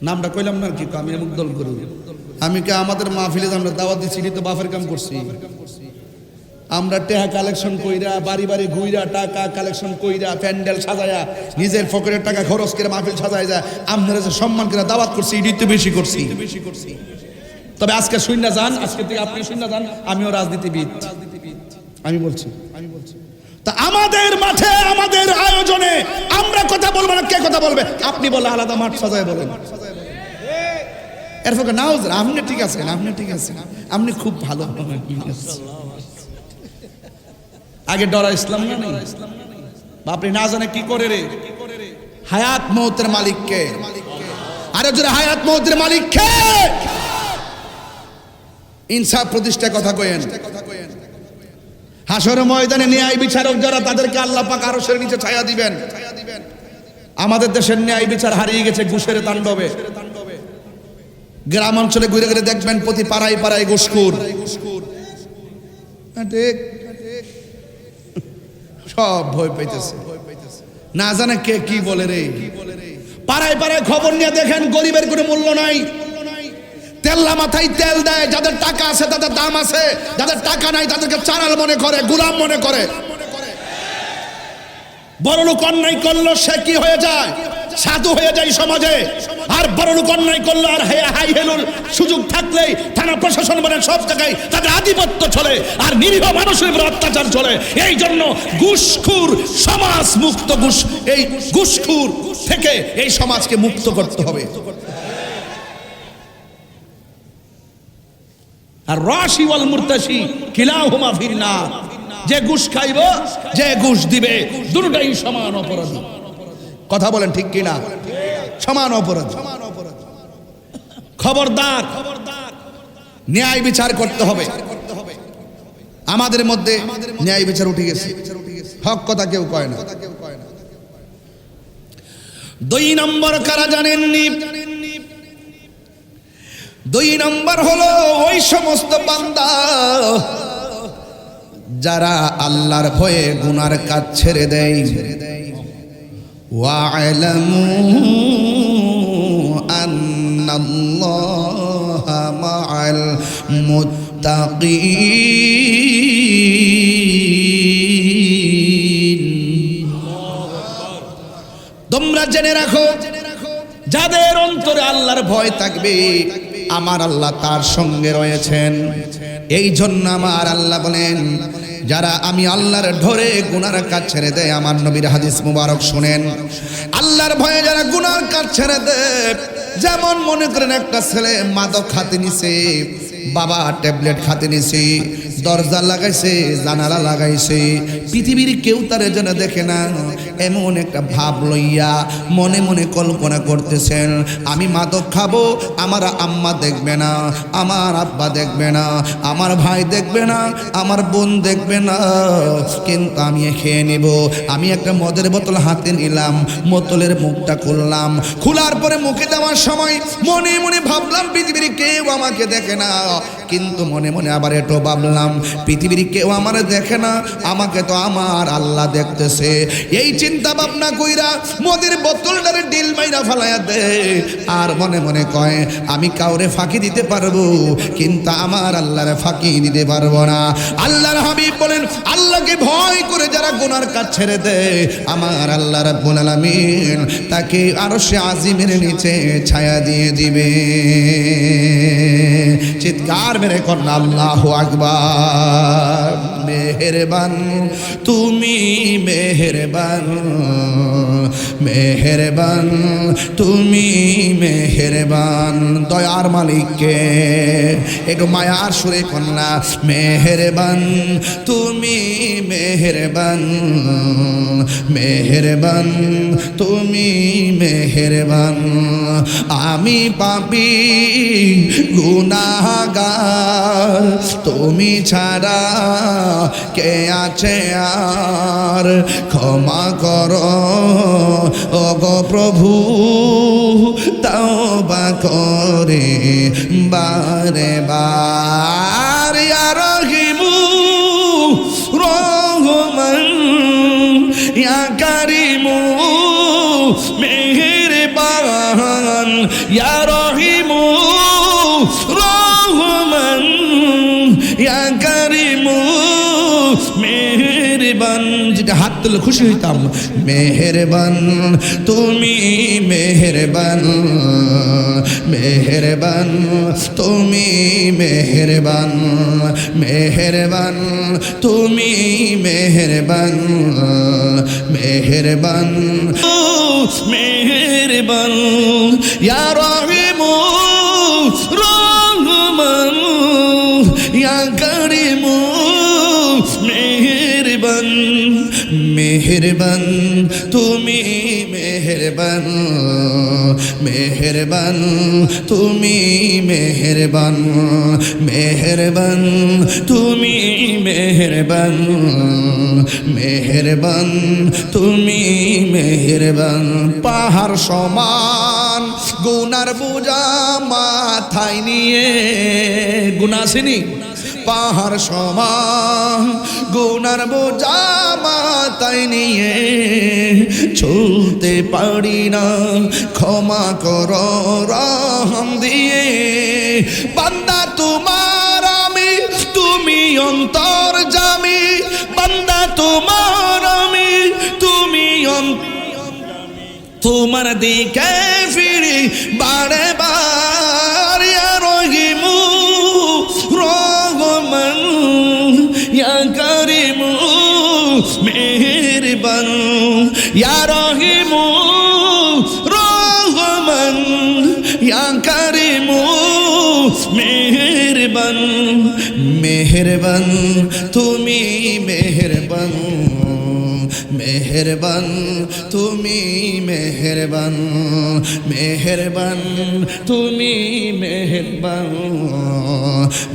নামটা কইলাম না কি, আমি অমুক দল করি। আমি কি আমাদের মাহফিলে আমরা দাওয়াত দিচ্ছি, তো বাফের কাম করছি। আমরা টাকা কালেকশন কইরা বাড়ি বাড়ি ঘুইরা টাকা কালেকশন কইরা প্যান্ডেল সাজায়া নিজের পকেটের টাকা খরচ করে মাহফিল সাজায় যায়, আপনারা যে সম্মান করে দাওয়াত করছি এটাই তো বেশি করছি। তবে আজকে শূন্য যান, আজকে থেকে আপনি শূন্য যান, আমিও রাজনীতিবিদ। আমি বলছি তা আমাদের মাঠে আমাদের আয়োজনে আমরা কথা বলবো না, কে কথা বলবে? আপনি বলে আলাদা মাঠ সাজায় বলেন। এরপর নাও আপনি ঠিক আছেন, আপনি ঠিক আছেন, আপনি খুব ভালো। আগে ডরা ইসলাম না নেই, আপনি না জানে কি করে রে। হায়াত মৌতের মালিককে, আরে জোরে হায়াত মৌতের মালিককে ইনসাফ প্রতিষ্ঠার কথা কইেন। হাসরের ময়দানে ন্যায় বিচারক যারা, তাদেরকে আল্লাহ পাক আরশের নিচে ছায়া দিবেন। আমাদের দেশের ন্যায় বিচার হারিয়ে গেছে ঘুষের তাণ্ডবে। গ্রাম অঞ্চলে ঘুরে ঘুরে দেখবেন প্রতি পাড়ায় পাড়ায় ঘুষখোর, ঠিক সব ভয় পাইতেছে, না জানে কে কি বলে রে। পাড়ায় পাড়ায় খবর নিয়ে দেখেন গরিবের কোনো মূল্য নাই। তেল্লা মাথায় তেল দেয়, যাদের টাকা আছে তাদের দাম আছে, যাদের টাকা নাই তাদেরকে চারাল মনে করে, গোলাম মনে করে। বড় লোক অন্যায় করলো সে কি হয়ে যায়? সাধু হয়ে যায় সমাজে। আর বড় লোক অন্যায় করলো আর হাই হেলুর সুযোগ থাকলেই থানা প্রশাসন মানে সব জায়গায় তাদের আধিপত্য চলে, আর নিরীহ মানুষের উপর অত্যাচার চলে। এই জন্য ঘুষখোর সমাজ মুক্ত, এই ঘুষখোর থেকে এই সমাজকে মুক্ত করতে হবে। আর রাশি ওয়াল মুরতাশি কিলাহুমা ফিন্নার, যে ঘুষ খাইব যে ঘুষ দিবে দুটোটাই সমান অপরাধী। কথা বলেন ঠিক কিনা? সমান অপরাধী। খবরদার, ন্যায় বিচার করতে হবে। আমাদের মধ্যে ন্যায় বিচার উঠে গেছে, হক কথা কেউ কয় না। 2 নম্বর কারা জানেননি? 2 নম্বর হলো ওই সমস্ত বান্দা যারা আল্লাহর ভয়ে গুনার কাজ ছেড়ে দেয় ওয়া'লামু আন্নাল্লাহা মা'আল মুত্তাকিন। তোমরা জেনে রাখো, যাদের অন্তরে আল্লাহর ভয় থাকবে আমার আল্লাহ তার সঙ্গে রয়েছেন। এই জন্য আমার আল্লাহ বলেন, যারা আমি আল্লাহর ধরে গুনার কাজ ছেড়ে দেয়, আমার নবীর হাদিস মুবারক শুনেন, আল্লাহর ভয়ে যারা গুনার কাজ ছেড়ে দেয়, যেমন মনে করেন একটা ছেলে মাদক খাতে নিছে, বাবা ট্যাবলেট খাতে নিছে, দরজা লাগাইছে, জানালা লাগাইছে, পৃথিবীর কেউ তার যেন দেখে না, এমন একটা ভাব লইয়া মনে মনে কল্পনা করতেছেন, আমি মাদক খাবো, আমার আম্মা দেখবে না, আমার আব্বা দেখবে না, আমার ভাই দেখবে না, আমার বোন দেখবে না, কিন্তু আমি খেয়ে নিব। আমি একটা মদের বোতল হাতে নিলাম, বোতলের মুখটা খুললাম, খোলার পরে মুখে দেওয়ার সময় মনে মনে ভাবলাম পৃথিবীর কেউ আমাকে দেখে না, কিন্তু মনে মনে আবার এটাও ভাবলাম পৃথিবীর কেউ আমার দেখে না, আমাকে তো আমার আল্লাহ দেখতেছে। এই চিন্তা ভাবনা কইরা মদের বোতলটারে ডিল মাইরা ফালাইয়া দে, আর মনে মনে কয় আমি কাউরে ফাঁকি দিতে পারবো, কিন্তু আমার আল্লাহরে ফাঁকি দিতে পারবো না। আল্লাহর হাবিব বলেন, আল্লাহকে ভয় করে যারা গুনার কাজ ছেড়ে দেয়, আমার আল্লাহ রাব্বুল আলামিন তাকে আরশে আজিমের নিচে ছায়া দিয়ে দিবে। চিৎকার মেরে করেন আল্লাহু আকবার। মেহেরবান তুমি মেহেরবান, মেহেরবান তুমি মেহেরবান, দয়ার মালিককে একটু মায়ার সুরে কন্যা, মেহেরবান তুমি মেহেরবান, মেহেরবান তুমি মেহেরবান, আমি পাপী গুনাহগার, তুমি ছাড়া কে আছে আর, ক্ষমা করো ওগো প্রভু, তওবা করে বারে বার, ইয়া রহিমু রহমান, ইয়া কারিমু মেহেরবান, ইয়া রহিমু রহমান, ইয়া কারিমু মেহেরবান। যেটা হাত তুলে খুশি হইতাম, মেহেরবান তুমি মেহেরবান, মেহেরবান তুমি মেহেরবান, মেহেরবান তুমি মেহেরবান, মেহেরবান মেহেরবান, ইয়া রহিমু রহমান, ইয়া কারিমু মেহেরবান, মেহেরবান তুমি মেহেরবান, মেহেরবান তুমি মেহেরবান, মেহেরবান তুমি মেহেরবান, মেহেরবান তুমি মেহেরবান। পাহাড় সমান গুনার বোঝা মাথায় নিয়ে, গুনাহ আসেনি? পাহাড় সমান গুনার বোঝা মাথায় নিয়ে চলতে পারি না, ক্ষমা করো রহম দিয়ে, বান্দা তোমার আমি, তুমি অন্তর্যামী, বান্দা তোমার আমি, তুমি তোমার দিকে ফিরি বারে বার, ইয়া রহিমু রহমান, ইয়া কারিমু মেহেরবান, ইয়া রহিমু রহমান, ইয়া কারিমু মেহেরবান, মেহেরবান তুমি মেহেরবান, মেহেরবান তুমি মেহেরবান, মেহেরবান তুমি মেহেরবান,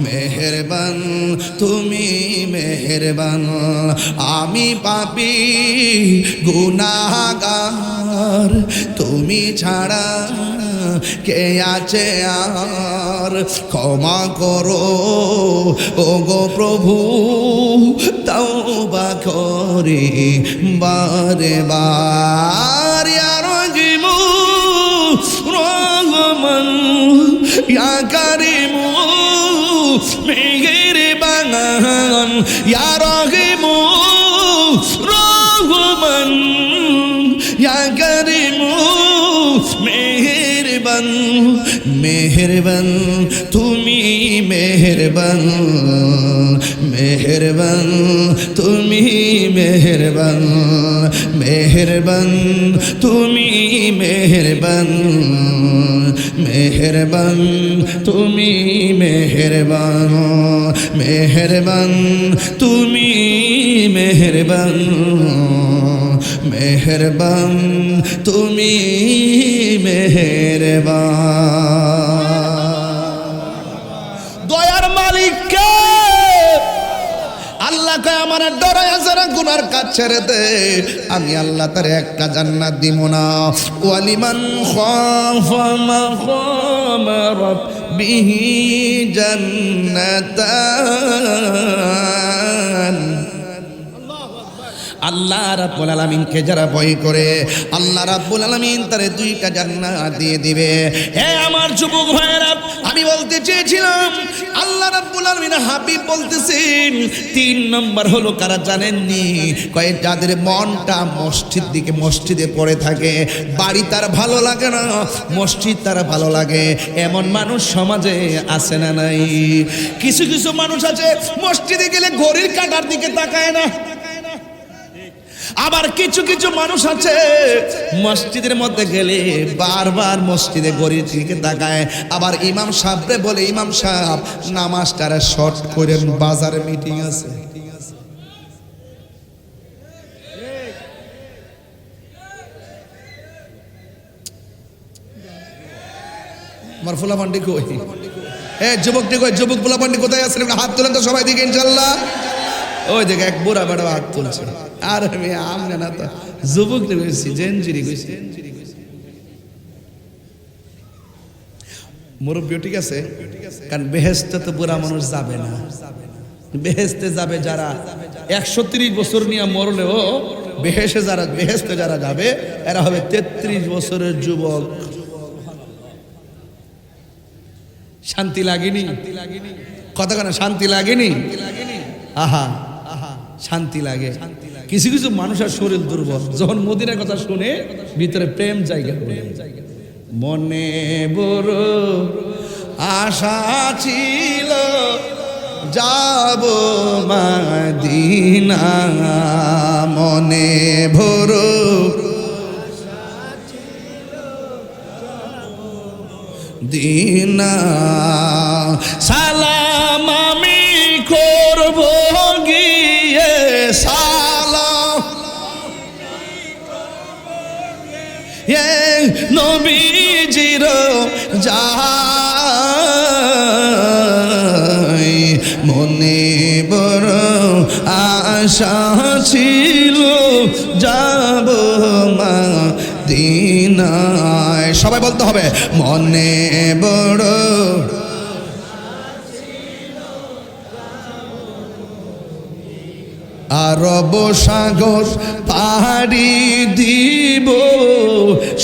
মেহেরবান তুমি মেহেরবান। আমি পাপী গুনাহগার, তুমি ছাড়া কে আছে আর? ক্ষমা করো ও গো প্রভু, তওবা করি বারে বার। ইয়া রাহিমু রহমান ইয়া কারিমু মেহেরবান, ইয়া রাহিমু রহমান ইয়া কারিমু মেহেরবান, মেহেরবান তুমি মেহেরবান, মেহেরবান তুমি মেহেরবান, মেহেরবান তুমি মেহেরবান, মেহেরবান তুমি মেহেরবান, মেহেরবান তুমি মেহেরবান, মেহেরবান তুমি মেহেরবান। দয়ার মালিক কে? আল্লাহ কয় আমার ডরায় যারা গুনার কাজ ছেড়ে দে, আমি আল্লাহ তার একটা জান্নাত দিব না। ওয়ালিমান খাফা মাকামা রাব্বিহি জান্নাতান। আল্লাহ রাব্বুল আলামিনকে যারা ভয় করে, আল্লাহ রাব্বুল আলামিন তারে দুইটা জান্নাত দিয়ে দিবে। হে আমার যুবক ভাইরা, আমি বলতে চেয়েছিলাম আল্লাহ রাব্বুল আলামিন হাবিব বলতেছেন 3 নম্বর হলো কারা জানেননি? কয় যাদের মনটা মসজিদে পড়ে থাকে, বাড়ি তার ভালো লাগে না, মসজিদ তার ভালো লাগে, এমন মানুষ সমাজে আছে না নাই? কিছু কিছু মানুষ আছে মসজিদে গেলে ঘড়ির কাঁটার দিকে তাকায় না। আবার কিছু কিছু মানুষ আছে মসজিদের মধ্যে গেলে বারবার মসজিদে ঘড়ির দিকে তাকায়। আবার ইমাম সাহেবরে বলে, ইমাম সাহেব নামাজটারে শর্ট করেন, বাজারে মিটিং আছে। আমার ফুলা পান্ডি কই? যুবকটি কই? যুবক ফুলা পান্ডি কোথায় আছেন? হাত তোলেন তো সবাই দিকে ইনশাল্লাহ। ওই দেখে এক বুড়া বেড়া হাত তুলছে। আর আমি আমনে না তো যুবক কইছি, জেনজিরি কইছি। মুরব্বী ঠিক আছে, কারণ বেহেশতে তো বুড়া মানুষ যাবে না। বেহেশতে যাবে যারা 130 বছর নিয়ে মরলেও বেহেশতে যারা যাবে এরা হবে 33 বছরের যুবক। শান্তি লাগেনি? কথা কেন শান্তি লাগেনি? আহা শান্তি লাগে। কিছু কিছু মানুষের শরীর দুর্বল, যখন মদিনার কথা শুনে ভিতরে প্রেম জায়গা। মনে বড় আশা ছিল যাব মদিনা, মনে বড় দিনা, সালাম আমি করব গিয়ে, সালাম নবীজির যাই, মনে বড় আশা ছিল যাব মদিনায়। সবাই বলতে হবে মনে বড় আরব সাগর পাড়ি দিব,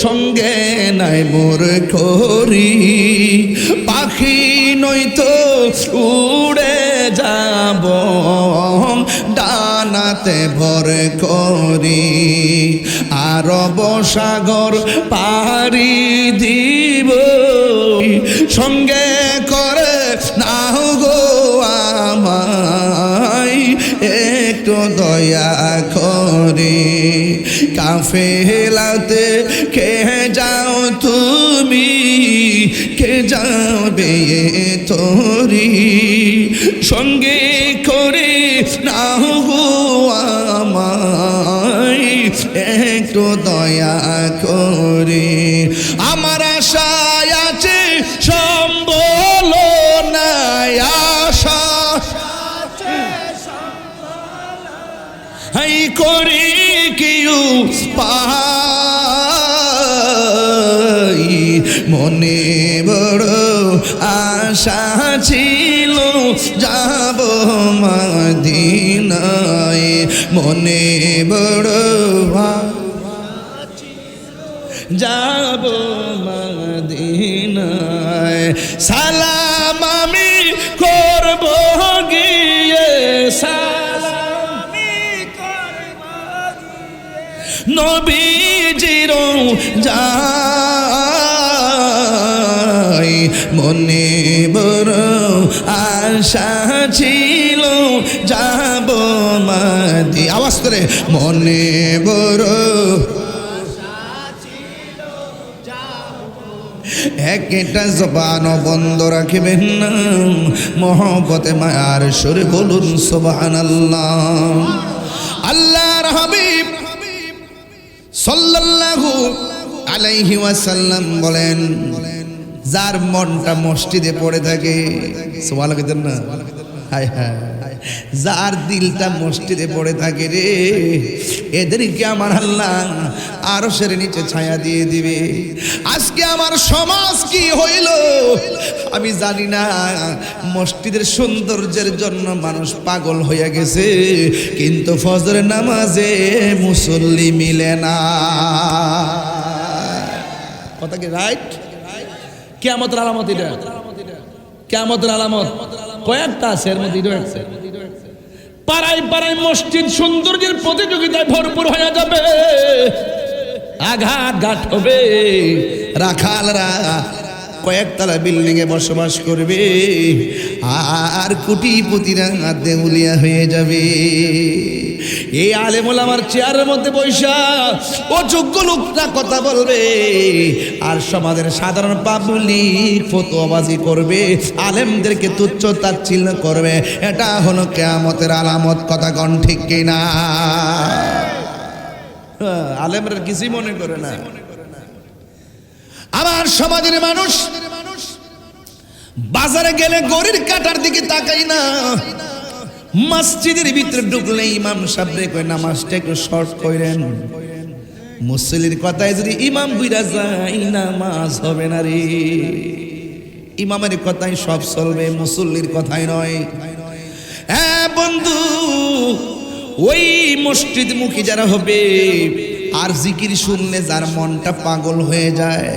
সঙ্গে নাই মোর করি, পাখি নয়তো উড়ে যাব ডানাতে ভর করি। আরব সাগর পাড়ি দিব, সঙ্গে করে নাও গো আমায় একটু দয়া করে। কাফেলাতে কে যাও তুমি, কে যাবে তোরি, সঙ্গে করে নাও গো আমায় একটু দয়া করে আমার আশায় আছে সম্বল নাই আশা হাই করি কেউ পাই মনে বড় আশা ছিল যাব মদিনায় মনে বড় যাব মদিনায় সালাম আমি করব গিয়ে নবীজির যাই মনে বড় আশা ছিল যাব মাদি আওয়াজ করে মনে বড় একটা জবান বন্ধ রাখবেন না মহব্বতে মায়ার সুরে বলুন সুবহানাল্লাহ আল্লাহর হাবিব সাল্লাল্লাহু আলাইহি ওয়াসাল্লাম বলেন যার মনটা মসজিদে পড়ে থাকে সুবহানাল্লাহ কইতেন না হায় হায় যার দিলটা মসজিদে পড়ে থাকে রে এদেরকে আমার আল্লাহ আরশের নিচে ছায়া দিয়ে দিবে আজকে আমার সমাজ কি হইল আমি জানি না মসজিদের সৌন্দর্যের জন্য মানুষ পাগল হয়ে গেছে কিন্তু ফজরের নামাজে মুসল্লি মিলে না কথা কি রাইট কিয়ামতের আলামত এটা কিয়ামতের আলামত কয়েকটা আছে এর মধ্যে পাড়ায় পাড়ায় মসজিদ সৌন্দর্যের প্রতিযোগিতায় ভরপুর হয়ে যাবে আঘাত ঘাট হবে রাখালরা কয়েকতলা বিল্ডিং এ বসবাস করবে আর কোটিপতিরা দেউলিয়া হয়ে যাবে এই আলেম ওলামার চেয়ারের মধ্যে বৈশা ও যোগ্য লোকটা কথা বলবে আর সমাজের সাধারণ পাবলিক ফতোয়াবাজি করবে আলেমদেরকে তুচ্ছ তাচ্ছিল্য করবে এটা হলো কিয়ামতের আলামত কথা কোন ঠিক কিনা আলেমরা কিছুই মনে করে না আমার সমাজের মানুষ বাজারে গেলে গড়ির কাটার দিকে তাকাই না মসজিদের ভিতরে ঢুকলে ইমাম সাহেব কই নামাজটা একটু শর্ট করেন মুসল্লির কথায় যদি ইমাম বুইরা যায় নামাজ হবে না রে ইমামের কথাই সব চলবে মুসল্লির কথাই নয় হ্যাঁ বন্ধু ওই মসজিদ মুখী যারা হবে আর জিকির শুনলে যার মনটা পাগল হয়ে যায়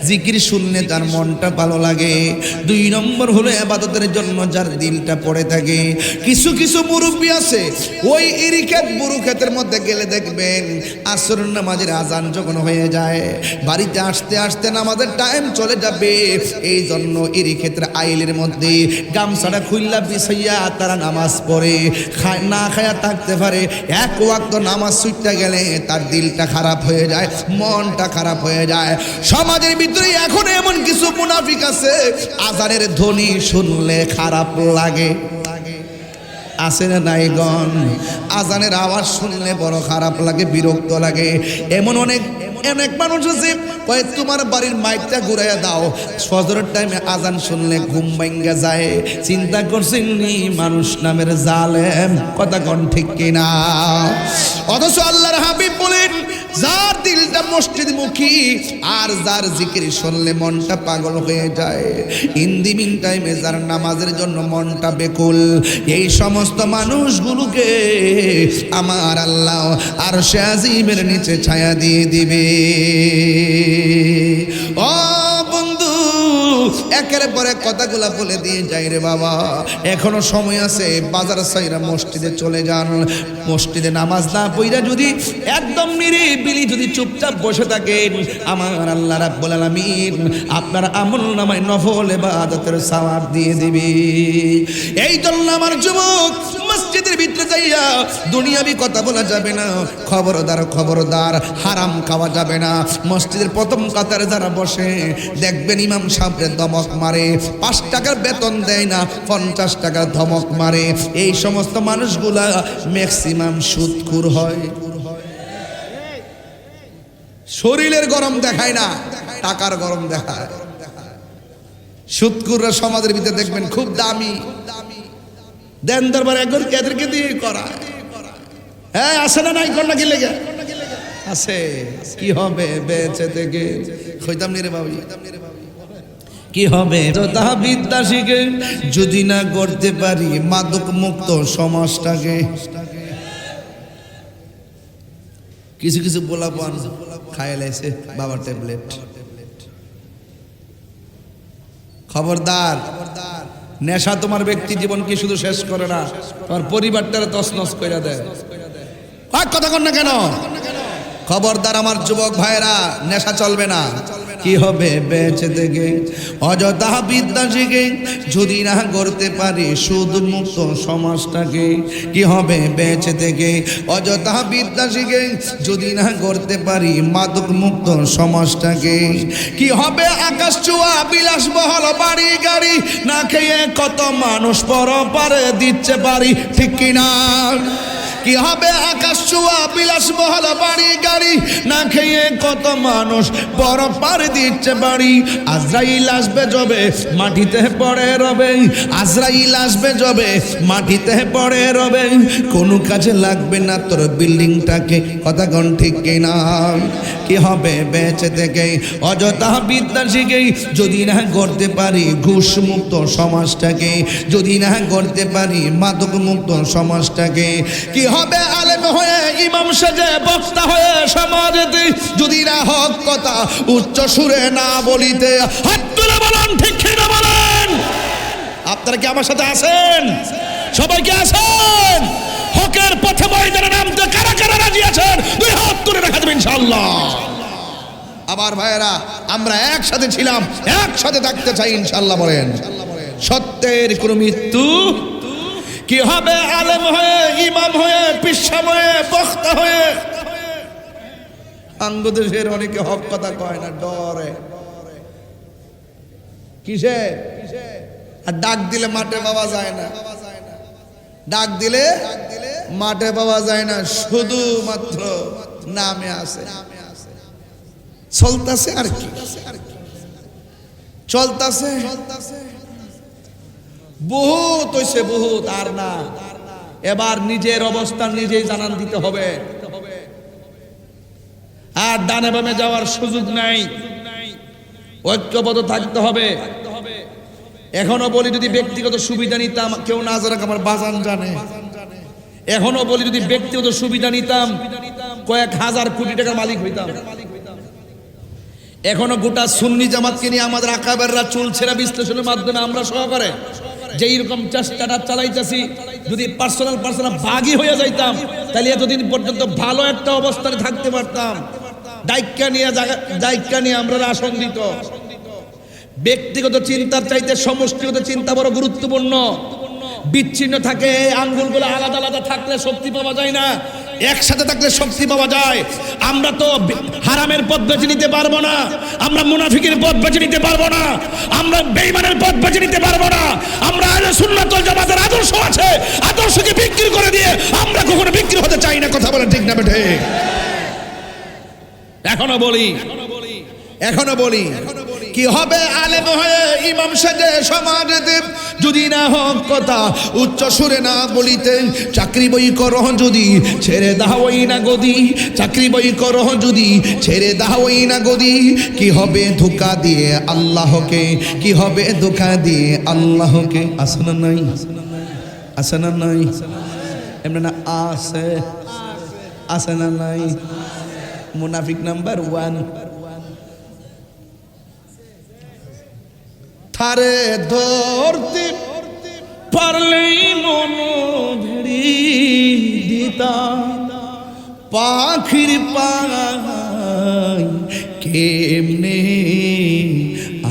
জিকির শুনলে যার মনটা ভালো লাগে দুই নম্বর হলো ইবাদতের জন্য যার দিলটা পড়ে থাকে কিছু কিছু মুরব্বি আছে ওই ইরিক্ষেত বুরু ক্ষেতের মধ্যে গেলে দেখবেন আসর নামাজের আজান যখন হয়ে যায় বাড়িতে আসতে আসতে নামাজের টাইম চলে যাবে এই জন্য ইরিক্ষেতের আইলের মধ্যে গামছাটা খুইল্লা বিছাইয়া তারা নামাজ পড়ে না খায়া থাকতে পারে এক ওয়াক্ত নামাজ ছুটতে গেলে তার দিল খারাপ হয়ে যায় মনটা খারাপ হয়ে যায় সমাজের ভিতরে এখন এমন কিছু মুনাফিক আছে আজানের ধ্বনি শুনলে খারাপ লাগে আছে না নাই গণ আজানের আওয়াজ শুনলে বড় খারাপ লাগে বিরক্ত লাগে এমন অনেক মানুষ আছে কয় তোমার বাড়ির মাইকটা ঘুরাইয়া দাও ফজরের টাইমে আজান শুনলে ঘুম ভাঙ্গা যায় চিন্তা করছেন নি মানুষ নামের জালেম কথা কোন ঠিক কিনা অথচ আল্লাহর হাবিব বলেন যার দিলটা মসজিদমুখী আর যার জিকির শুনলে মনটা পাগল হয়ে যায় ইন দি মিন টাইমে যার নামাজের জন্য মনটা বেকুল এই সমস্ত মানুষগুলোকে আমার আল্লাহ আরশে আজিমের নিচে ছায়া দিয়ে দিবে ও বন্ধু একের পরে কথাগুলা বলে দিয়ে যাই রে বাবা এখনো সময় আছে বাজার সাইরা মসজিদে চলে যান মসজিদে নামাজ না পড়া যদি একদম নিরিবিলি যদি চুপচাপ বসে থাকেন আমার আল্লাহ রাব্বুল আলামিন আপনার আমলনামায় নফল ইবাদতের সওয়াব দিয়ে দিবে এই জন্য আমার যুবক মসজিদের ভিতরে যাইয়া দুনিয়াবি কথা বলা যাবে না খবরদার হারাম খাওয়া যাবে না মসজিদের প্রথম কাতারে যারা বসে দেখবেন ইমাম সাহেবের ধমক মারে 5 টাকার বেতন দেয় না 50 টাকা ধমক মারে এই সমস্ত মানুষগুলা ম্যাক্সিমাম সুদখোর হয় শরীরের গরম দেখায় না, টাকার গরম দেখায়। সুদকুররা সমাজের ভিতরে দেখবেন খুব দামি, দেন দরবার একবার এদেরকে দিয়ে করায়। হ্যাঁ আসে না নাই কর না কি লেগে আছে। কি হবে বেঁচে থেকে হইতাম নি রে বাবি, কি হবে তা বিদ্যা শিখে যদি না করতে পারি মাদক মুক্ত সমাজটাকে। কিছু কিছু পোলাপান খায় লাইছে বাবার ট্যাবলেট। খবরদার, নেশা তোমার ব্যক্তি জীবনকে শুধু শেষ করে না, তোমার পরিবারটারে তছনছ করে দেয়। কথা কর না কেন? খবরদার আমার যুবক ভাইরা, নেশা চলবে না। কি হবে বেঁচে থেকে অযথা বিদ্যা শিখে যদি না করতে পারি সুদ মুক্ত সমাজটাকে। কি হবে বেঁচে থেকে অযথা বিদ্যা শিখে যদি না করতে পারি মাদক মুক্ত সমাজটাকে। কি হবে আকাশ চুয়া বিলাসবহল বাড়ি গাড়ি না খেয়ে কত মানুষ পরপারে দিচ্ছে পারি, ঠিক কিনা? কি হবে আকাশ চুয়া বিলাসবহল বাড়ি গাড়ি না খেয়ে কত মানুষ বড় পার দিচ্ছে বাড়ি। আজরাইল আসবে যবে মাটিতে পড়ে রবে, আজরাইল আসবে যবে মাটিতে পড়ে রবে, কোনো কাজে লাগবে না তোর বিল্ডিংটাকে। কথা কোন ঠিক কিনা? কি হবে বেঁচে থেকে অযথা বিদ্যা শিখে যদি না করতে পারি ঘুষ মুক্ত সমাজটাকে, যদি না করতে পারি মাদক মুক্ত সমাজটাকে। কি হবে আলেম হয়ে ইমাম সেজে বক্তা হয়ে সমাজেতে যদি না হক কথা উচ্চ সুরে না বলিতে। হাত তুলে বলেন ঠিক কিনা বলেন। আপনারা কি আমার সাথে আছেন? সবাই কি আছেন? হকের পথে ময়দানে নামতে কারা কারা রাজি আছেন? দুই হাত তুলে দেখা দেবেন ইনশাআল্লাহ। আবার ভাইয়েরা, আমরা একসাথে ছিলাম, একসাথে থাকতে চাই ইনশাআল্লাহ বলেন। সত্যের কোনো মৃত্যু। কি হবে আলেম হয়ে ইমাম হয়ে পিসা হয়ে বক্তা হয়ে। বাংলাদেশের অনেকে হক কথা কয় না, ডরে। কিসে? আর ডাক দিলে মাঠে পাওয়া যায় না, ডাক দিলে মাঠে পাওয়া যায় না, শুধুমাত্র নামে আছে। চলতেছে আর কি চলতেছে, বহুত হইছে বহুত, আর না। এবার নিজের অবস্থান নিজেই জানান দিতে হবে, আর ডানে বামে যাওয়ার সুযোগ নাই, ঐক্যবদ্ধ থাকতে হবে। এখনো বলি যদি ব্যক্তিগত সুবিধা নিতাম, কেউ না জানাক আমার বাজান জানে। এখনো বলি যদি ব্যক্তিগত সুবিধা নিতাম কয়েক হাজার কোটি টাকার মালিক হইতাম। এখনো গোটা সুন্নি জামাতকে নিয়ে আমাদের আকাবেররা চুল ছেঁড়া বিশ্লেষণের মাধ্যমে আমরা সহকারে যেই রকম চেষ্টাটা চালাইতেছি, যদি পার্সোনাল ভাগই হয়ে যাইতাম তাহলে এতদিন পর্যন্ত ভালো একটা অবস্থানে থাকতে পারতাম। দায়িত্ব নিয়ে আমরা আশঙ্কিত। ব্যক্তিগত চিন্তার চাইতে সমষ্টিগত চিন্তা বড় গুরুত্বপূর্ণ। বিচ্ছিন্ন থাকে আঙ্গুলগুলো আলাদা আলাদা থাকলে শক্তি পাওয়া যায় না, একসাথে থাকলে শক্তি পাওয়া যায়। আমরা তো হারামের পথ বেছে নিতে পারবো না, আমরা মুনাফিকের পথ বেছে নিতে পারবো না, আমরা বেঈমানের পথ বেছে নিতে পারবো না। আমরা আহলে সুন্নাত ওয়াল জামাতের আদর্শ আছে, আদর্শকে বিক্রি করে দিয়ে আমরা কখনো বিক্রি হতে চাই না। কথা বলেন ঠিক না বেঠে? এখনো বলি কি হবে আলেম হয়ে ইমাম সেজে সমাজে যদি না হক কথা উচ্চ সুরে না বলিতে। চাকরি বই করো যদি ছেড়ে দাওই না গদি, চাকরি বই করো যদি ছেড়ে দাওই না গদি। কি হবে ধোঁকা দিয়ে আল্লাহকে, কি হবে ধোঁকা দিয়ে আল্লাহকে। আছে না নাই? আছে না নাই? এমনি না আছে, আছে না নাই? মুনাফিক নাম্বার 1। থারে ধরতে পারলেই মন ভেড়ি দিতা, পাখির পায় কেমনে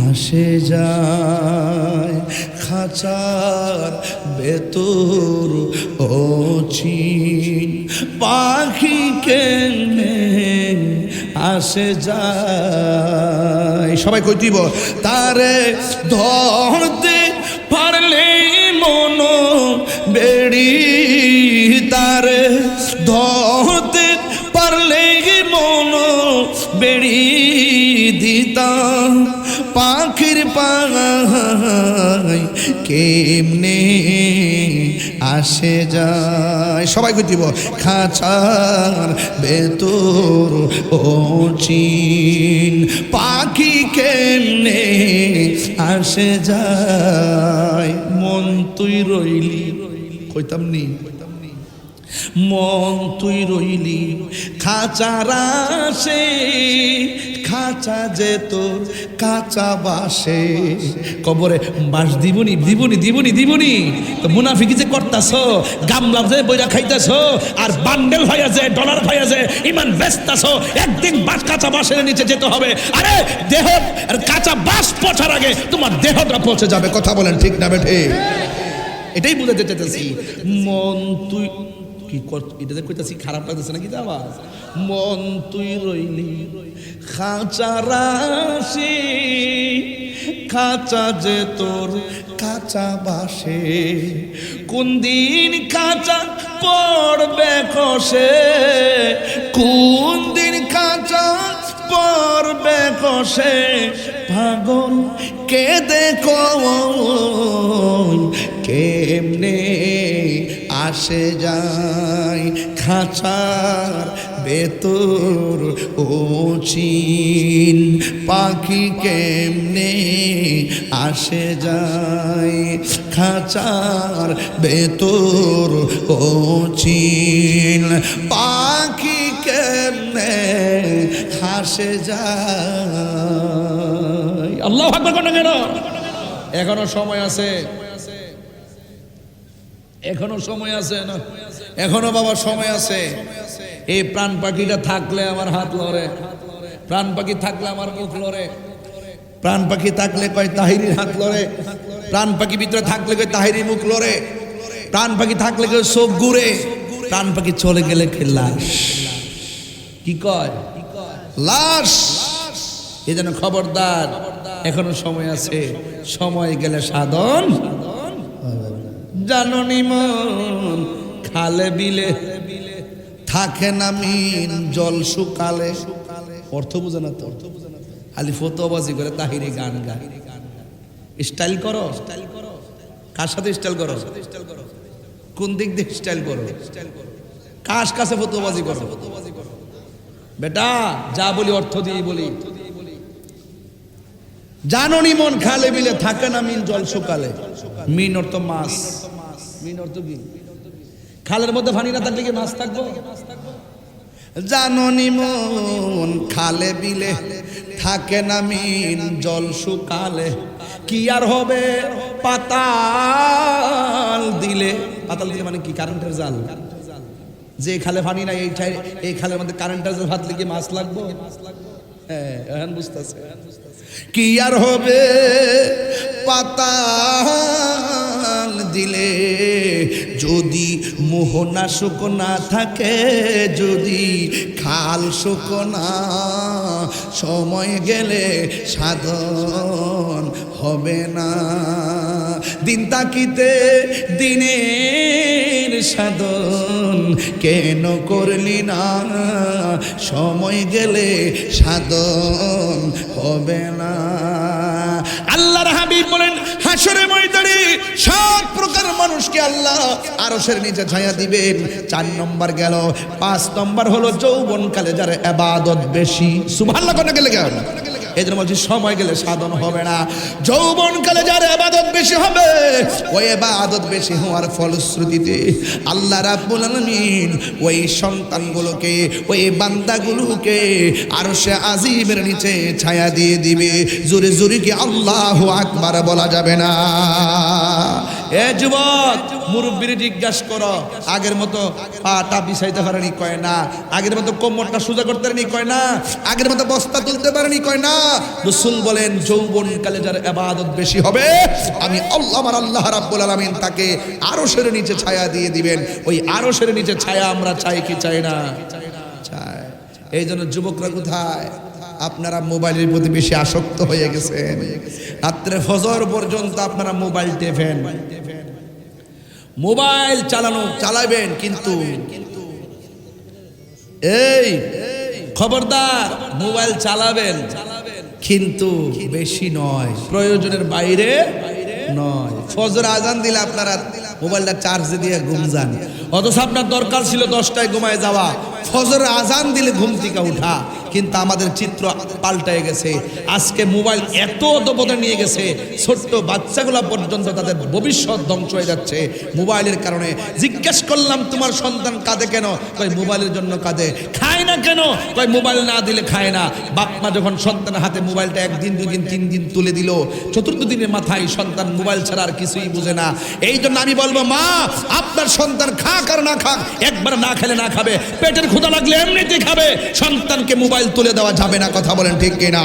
আসে যায়, খাঁচার ভেতর অচিন পাখি কেমনে আসে যায়। সবাই কই দিব তারে ধরতে পারলে মন বেড়ি, তারে ধরতে পারলে মন বেড়ি দিতাম পাখির পায় কেমনে আসে যায় সবাই কইতিব খাঁচার ভেতর অচিন পাখি কেমনে আসে যায় মন তুই রইলি কইতাম নি মন তুই রইলি খাঁচার আসে খাঁচা যে তোর কাঁচা বাসে কবরে বাস দিবনি দিবনি দিবনি দিবনি তো মুনাফিকি যে করতাছ গামলা যে বইরা খাইতাছ আর বান্ডেল হয়ে যে ডলার হয়ে যে ইমান বেচতাছ একদিন বাস কাঁচা বাসের নিচে যেতে হবে আরে দেহ আর কাঁচা বাস পচার আগে তোমার দেহটা পচে যাবে কথা বলেন ঠিক না বেঠে এটাই বুঝাতে চাইতেছি মন তুই কি এটা কইতাছি খারাপ লাগতেছে নাকি আবার মন তুই রইলি খাঁচার আসে খাঁচা যে তোর কাঁচা বাসে কোন দিন কাঁচা পড়বে কষে কোন দিন কাঁচা পড়বে কষে পাগল কে দেখো কেমনে আসে যায় খাঁচার ভেতর অচিন পাখি কেমনে আসে যায় খাঁচার ভেতর অচিন পাখি কেমনে আসে যায় আল্লাহু আকবার কোন কেন এখনো সময় আছে এখনো সময় আছে না এখনো বাবা সময় আছে এই প্রাণ পাখিটা থাকলে আমার হাত লড়ে প্রাণ পাখি থাকলে আমার মুখ লড়ে প্রাণ পাখি থাকলে কয় তাহিরির হাত লড়ে প্রাণ পাখি ভিতরে থাকলে কয় তাহিরির মুখ লড়ে প্রাণ পাখি থাকলে কয় চোখ ঘুরে প্রাণ পাখি চলে গেলে কে লাশ কি কয় লাশ এই জন্য খবরদার এখনো সময় আছে সময় গেলে সাধন জাননি মন খালে বিলে থাকে না মিন জল শুকালে অর্থ বুঝে না তো খালি ফতোবাজি করে তাহিরি গান গায় স্টাইল করো কার সাথে স্টাইল করো কোন দিক দিয়ে স্টাইল করো কার কাছে ফতোবাজি করো বেটা যা বলি অর্থ দিয়ে বলি জাননি মন খালে বিলে থাকে না মিন জল শুকালে মিন অর্থ মাছ মিন অর্থ কি খালের মধ্যে পানি না থাকলে কি মাছ থাকবো জাননি মন খালে বিলে থাকে না মিন জল শুকালে কি আর হবে পাতাল দিলে মানে কি কারেন্টের জাল যে খালে পানি নাই এই খালের মধ্যে কারেন্টের জাল হাতলে কি মাছ লাগবো হ্যাঁ এখন বুঝতেছে কি আর হবে পাতাল দিলে যদি মোহনা শুকনা থাকে যদি খাল শুকনা সময় গেলে সাধন হবে না দিন তাকিতে দিনের সাধন কেন করলি না সময় গেলে সাধন হবে না আল্লাহর হাবিব বলেন হাসরে ময়দানে 7 প্রকার মানুষকে আল্লাহ আরশের নিচে ছায়া দিবেন 4 নম্বর গেল 5 নম্বর হলো যৌবনকালে যার ইবাদত বেশি সুবহানাল্লাহ কোন গেলে কেন এই জন্য বলছি সময় গেলে সাধন হবে না যৌবনকালে যার ইবাদত বেশি হবে ওই ইবাদত বেশি হওয়ার ফলশ্রুতিতে আল্লাহ রাব্বুল আলামিন ওই সন্তানগুলোকে ওই বান্দাগুলোকে আরশে আজিমের নিচে ছায়া দিয়ে দিবে জোরে জোরে কি আল্লাহু আকবার বলা যাবে না এ যুবক মুরব্বির জিজ্ঞাসা করো আগের মতো পাটা বিছাইতে পারেনি কয় না আগের মতো কোমরটা সোজা করতে পারেনি কয় না আগের মতো বস্তা তুলতে পারেনি কয় না রাসূল বলেন যৌবনকালে যার ইবাদত বেশি হবে আমি আমার আল্লাহ রাব্বুল আলামিন তাকে আরশের নিচে ছায়া দিয়ে দিবেন ওই আরশের নিচে ছায়া আমরা চাই কি চাই না চাই এই জন্য যুবকরা কোথায় আপনারা মোবাইলের প্রতি বেশি আসক্ত হয়ে গেছেন রাত্রে ফজর পর্যন্ত আপনারা মোবাইল টেপেন মোবাইল চালাবেন কিন্তু এই খবরদার মোবাইল চালাবেন কিন্তু বেশি নয়, প্রয়োজনের বাইরে নয়। ফজর আজান দিলে আপনারা মোবাইলটা চার্জে দিয়ে ঘুম যান, অথচ আপনার দরকার ছিল 10টায় ঘুমায় যাওয়া, ফজর আজান দিলে ঘুম থেকে উঠা। কিন্তু আমাদের চিত্র পাল্টায় গেছে। আজকে মোবাইল এত অধপতনে নিয়ে গেছে, ছোট্ট বাচ্চাগুলা পর্যন্ত তাদের ভবিষ্যৎ ধ্বংস হয়ে যাচ্ছে মোবাইলের কারণে। জিজ্ঞেস করলাম তোমার সন্তান কাঁদে কেন? কয় মোবাইলের জন্য কাঁদে। খায় না কেন? কয় মোবাইল না দিলে খায় না। বাপ মা যখন সন্তানের হাতে মোবাইলটা 1 দিন 2 দিন 3 দিন তুলে দিল, 4th দিনের মাথায় সন্তান মোবাইল ছাড়া আর কিছুই বুঝে না। এই জন্য আমি বলবো, মা আপনার সন্তান খাক আর না খাক, একবার না খেলে না খাবে, পেটের ক্ষুধা লাগলে এমনিতেই খাবে, সন্তানকে মোবাইল তুলে দেওয়া যাবে না। কথা বলেন ঠিক কিনা?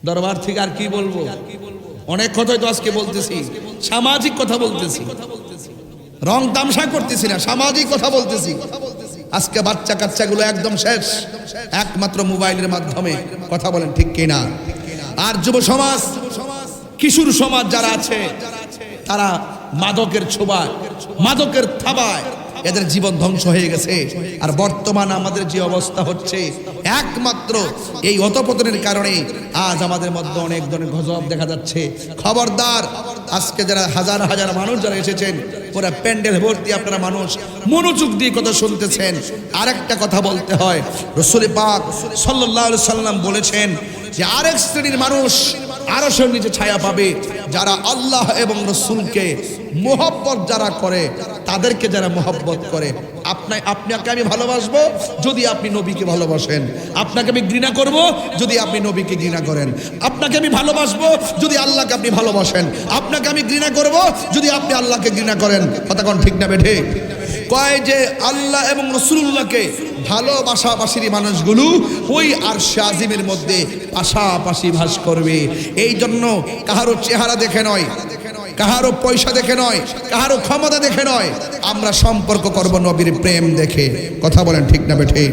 দরবার থেকে আর কি বলবো, অনেক কথাই তো আজকে বলতেছি, সামাজিক কথা বলতেছি, রং তামসা করতেছি না, সামাজিক কথা বলতেছি। আজকে বাচ্চা কাচ্চাগুলো একদম শেষ একমাত্র মোবাইলের মাধ্যমে। কথা বলেন ঠিক কিনা? আর যুব সমাজ, কিশোর সমাজ যারা আছে, তারা মাদকের ছোবায়, মাদকের থাবায় এদের জীবন ধ্বংস হয়ে গেছে। আর বর্তমান আমাদের যে অবস্থা হচ্ছে, একমাত্র এই অধপতনের কারণে আজ আমাদের মধ্যে অনেক ধরনের গজব দেখা যাচ্ছে। খবরদার, আজকে যারা হাজার হাজার মানুষ যারা এসেছেন, পুরো প্যান্ডেল ভর্তি আপনারা মানুষ মনোযোগ দিয়ে কথা শুনতেছেন। আরেকটা কথা বলতে হয়, রাসূল পাক সাল্লাল্লাহু আলাইহি সাল্লাম বলেছেন যে আরেক শ্রেণীর মানুষ আরশের নিচে ছায়া পাবে, যারা আল্লাহ এবং রাসূলকে মোহব্বত যারা করে, তাদেরকে যারা মোহব্বত করে। আপনাকে আমি ভালোবাসবো যদি আপনি নবীকে ভালোবাসেন, আপনাকে আমি ঘৃণা করব যদি আপনি নবীকে ঘৃণা করেন, আপনাকে আমি ভালোবাসবো যদি আল্লাহকে আপনি ভালোবাসেন, আপনাকে আমি ঘৃণা করব যদি আপনি আল্লাহকে ঘৃণা করেন। কথা কোন ঠিক না বেঠে? কয় যে আল্লাহ এবং রাসূলুল্লাহকে ভালোবাসাবাসীর মানুষগুলো ওই আরশে আজিমের মধ্যে পাশাপাশি ভাস করবে। এই জন্য কাহারো চেহারা দেখে নয়, কাহারো পয়সা দেখে নয়, কাহারো ক্ষমতা দেখে নয়, আমরা সম্পর্ক করব নবীর প্রেম দেখে। কথা বলেন ঠিক না বেঠে?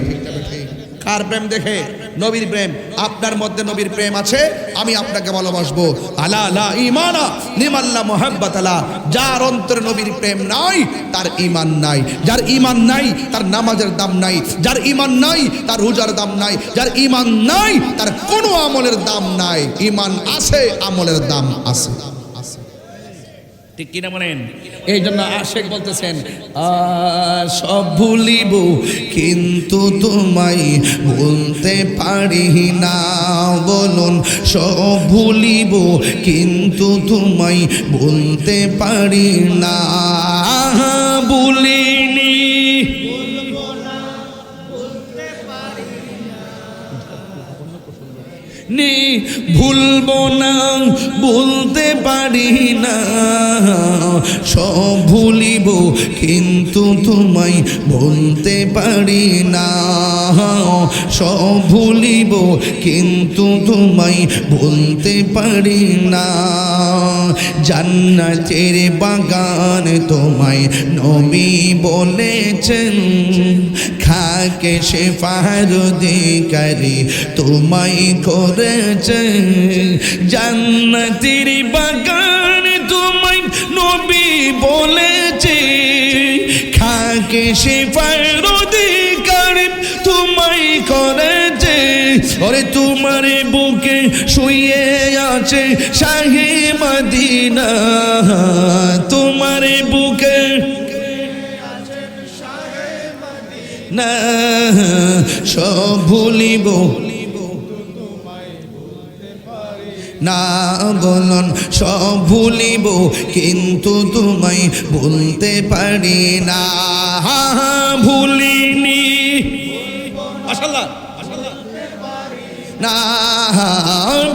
কার প্রেম দেখে? নবীর প্রেম। আপনার মধ্যে নবীর প্রেম আছে, আমি আপনাকে ভালোবাসবো। আলা লা ঈমানা লিমান লা মুহাব্বাতা লা। যার অন্তরে নবীর প্রেম নাই, তার ঈমান নাই। যার ঈমান নাই, তার নামাজের দাম নাই। যার ঈমান নাই, তার রোজার দাম নাই। যার ঈমান নাই, তার কোনো আমলের দাম নাই। ঈমান আছে, আমলের দাম আছে। ঠিক কিনা বলেন? এই জন্য আশেক বলতেছেন, সব ভুলিব কিন্তু তোমায় ভুলতে পারি না। বলুন, সব ভুলিব কিন্তু তোমায় ভুলতে পারি না। ভুলিনি ভুলবো না, বলতে পারি না। সব ভুলিব কিন্তু তোমায় ভুলতে পারি না। সব ভুলিব কিন্তু তোমায় ভুলতে পারি না। জান্নাতের বাগান তোমায় নবী বলেছেন, খাকে শেফার অধিকারী তোমায় করেছে। জান্নাতের বাগান তোমায় নবী বলেছে, খাকে শেফার অধিকারী তোমায় করেছে। ওরে তোমার বুকে শুয়ে আছে শাহে মদিনা, তোমার বুকে না। সব ভুলিব না, বলুন সব ভুলিব কিন্তু তোমায় ভুলতে পারি না। ভুলিনি মাশাআল্লাহ না,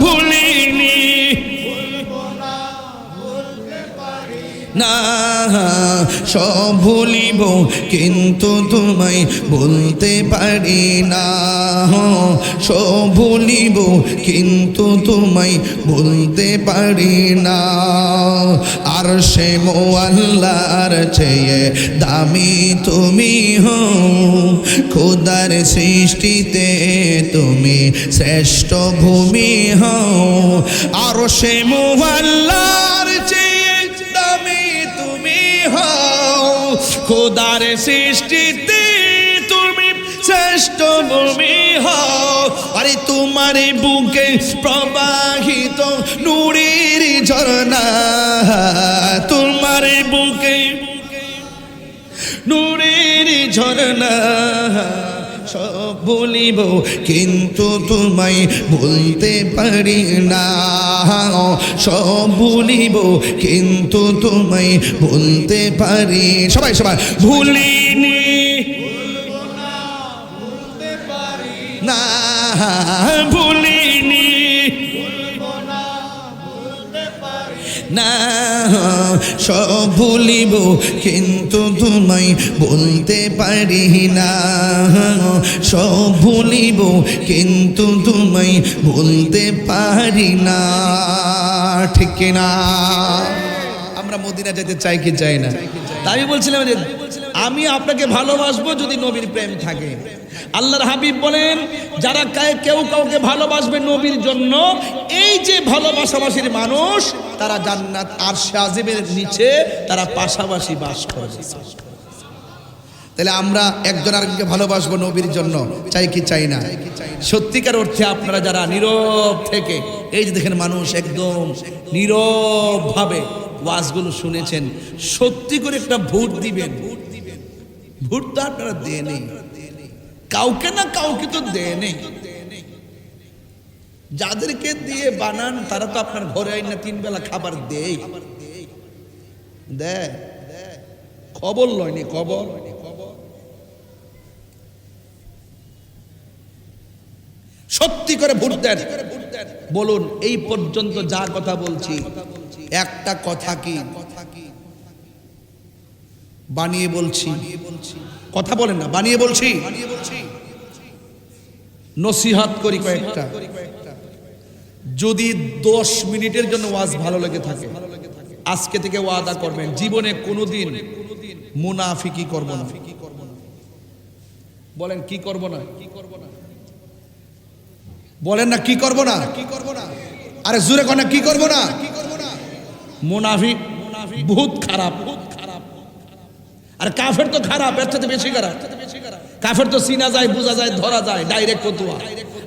ভুলিনি না। সব ভুলিব কিন্তু তোমায় ভুলতে পারি না। সব ভুলিব কিন্তু তোমায় ভুলতে পারি না। আর সে মোয়াল্লার চেয়ে দামি তুমি হও, খোদার সৃষ্টিতে তুমি শ্রেষ্ঠ ভূমি হও। আর সে মোয়াল্লার চেয়ে দামি তুমি হও, খোদার সৃষ্টিতে তুমি শ্রেষ্ঠ ভূমি হও, আরে তোমার বুকে প্রবাহিত নূরের ঝর্ণা, তোমার বুকে নূরের ঝর্ণা। সব ভুলিব কিন্তু তোমায় ভুলতে পারি না, সব ভুলিব কিন্তু তোমায় ভুলতে পারি। সবাই সবাই ভুলিনি না, ভুলিনি না, সব ভুলিব কিন্তু তোমায় বলতে পারি না, সব ভুলিব কিন্তু তোমায় বলতে পারি না। ঠিক কিনা? আমরা মদিনা যেতে চাই কি চাই না? তাই আমি বলছিলাম যে আমি আপনাকে ভালোবাসবো যদি নবীর প্রেম থাকে। আল্লাহর হাবিব বলেন যারা কেউ কাউকে ভালোবাসবে নবীর জন্য, এই যে ভালোবাসাবাসীর মানুষ তারা জান্নাত আরশে আজিমের নিচে তারা পাশাপাশি বাস করবে। তাহলে আমরা একজন আরেকজনকে ভালোবাসবো নবীর জন্য, চাই কি চাই না? সত্যিকার অর্থে আপনারা যারা নীরব থেকে, এই যে দেখেন মানুষ একদম নীরব ভাবে ওয়াজগুলো শুনেছেন, সত্যি করে একটা ভোট দিবেন। ভোট তো আপনারা দেনই, কাউকে না কাউকে তো দেনই। যাদেরকে দিয়ে বানান তারা তো আপনার ঘরে আইনা 3 বেলা খাবার দেয়, দেয়, খবর লয়নি, খবর। সত্যি করে ভোট দেন। বলুন এই পর্যন্ত যা কথা বলছি একটা কথা কি বানিয়ে বলছি? কথা বলেন না, বানিয়ে বলছি। নসিহত করি কয়েকটা। যদি 10 মিনিটের জন্য ওয়াজ ভালো লেগে থাকে, আজকে থেকে ওয়াদা করবেন জীবনে কোনোদিন মুনাফিকি করব না। বলেন কি করব না? বলেন না কি করব না? আরে জোরে কোন কি করব না? মুনাফিক বহুত খারাপ। আর কাফের তো খারাপ, এর থেকে বেশি খারাপ। কাফের তো চিনা যায়, বোঝা যায়, ধরা যায়, ডাইরেক্ট ফতুয়া।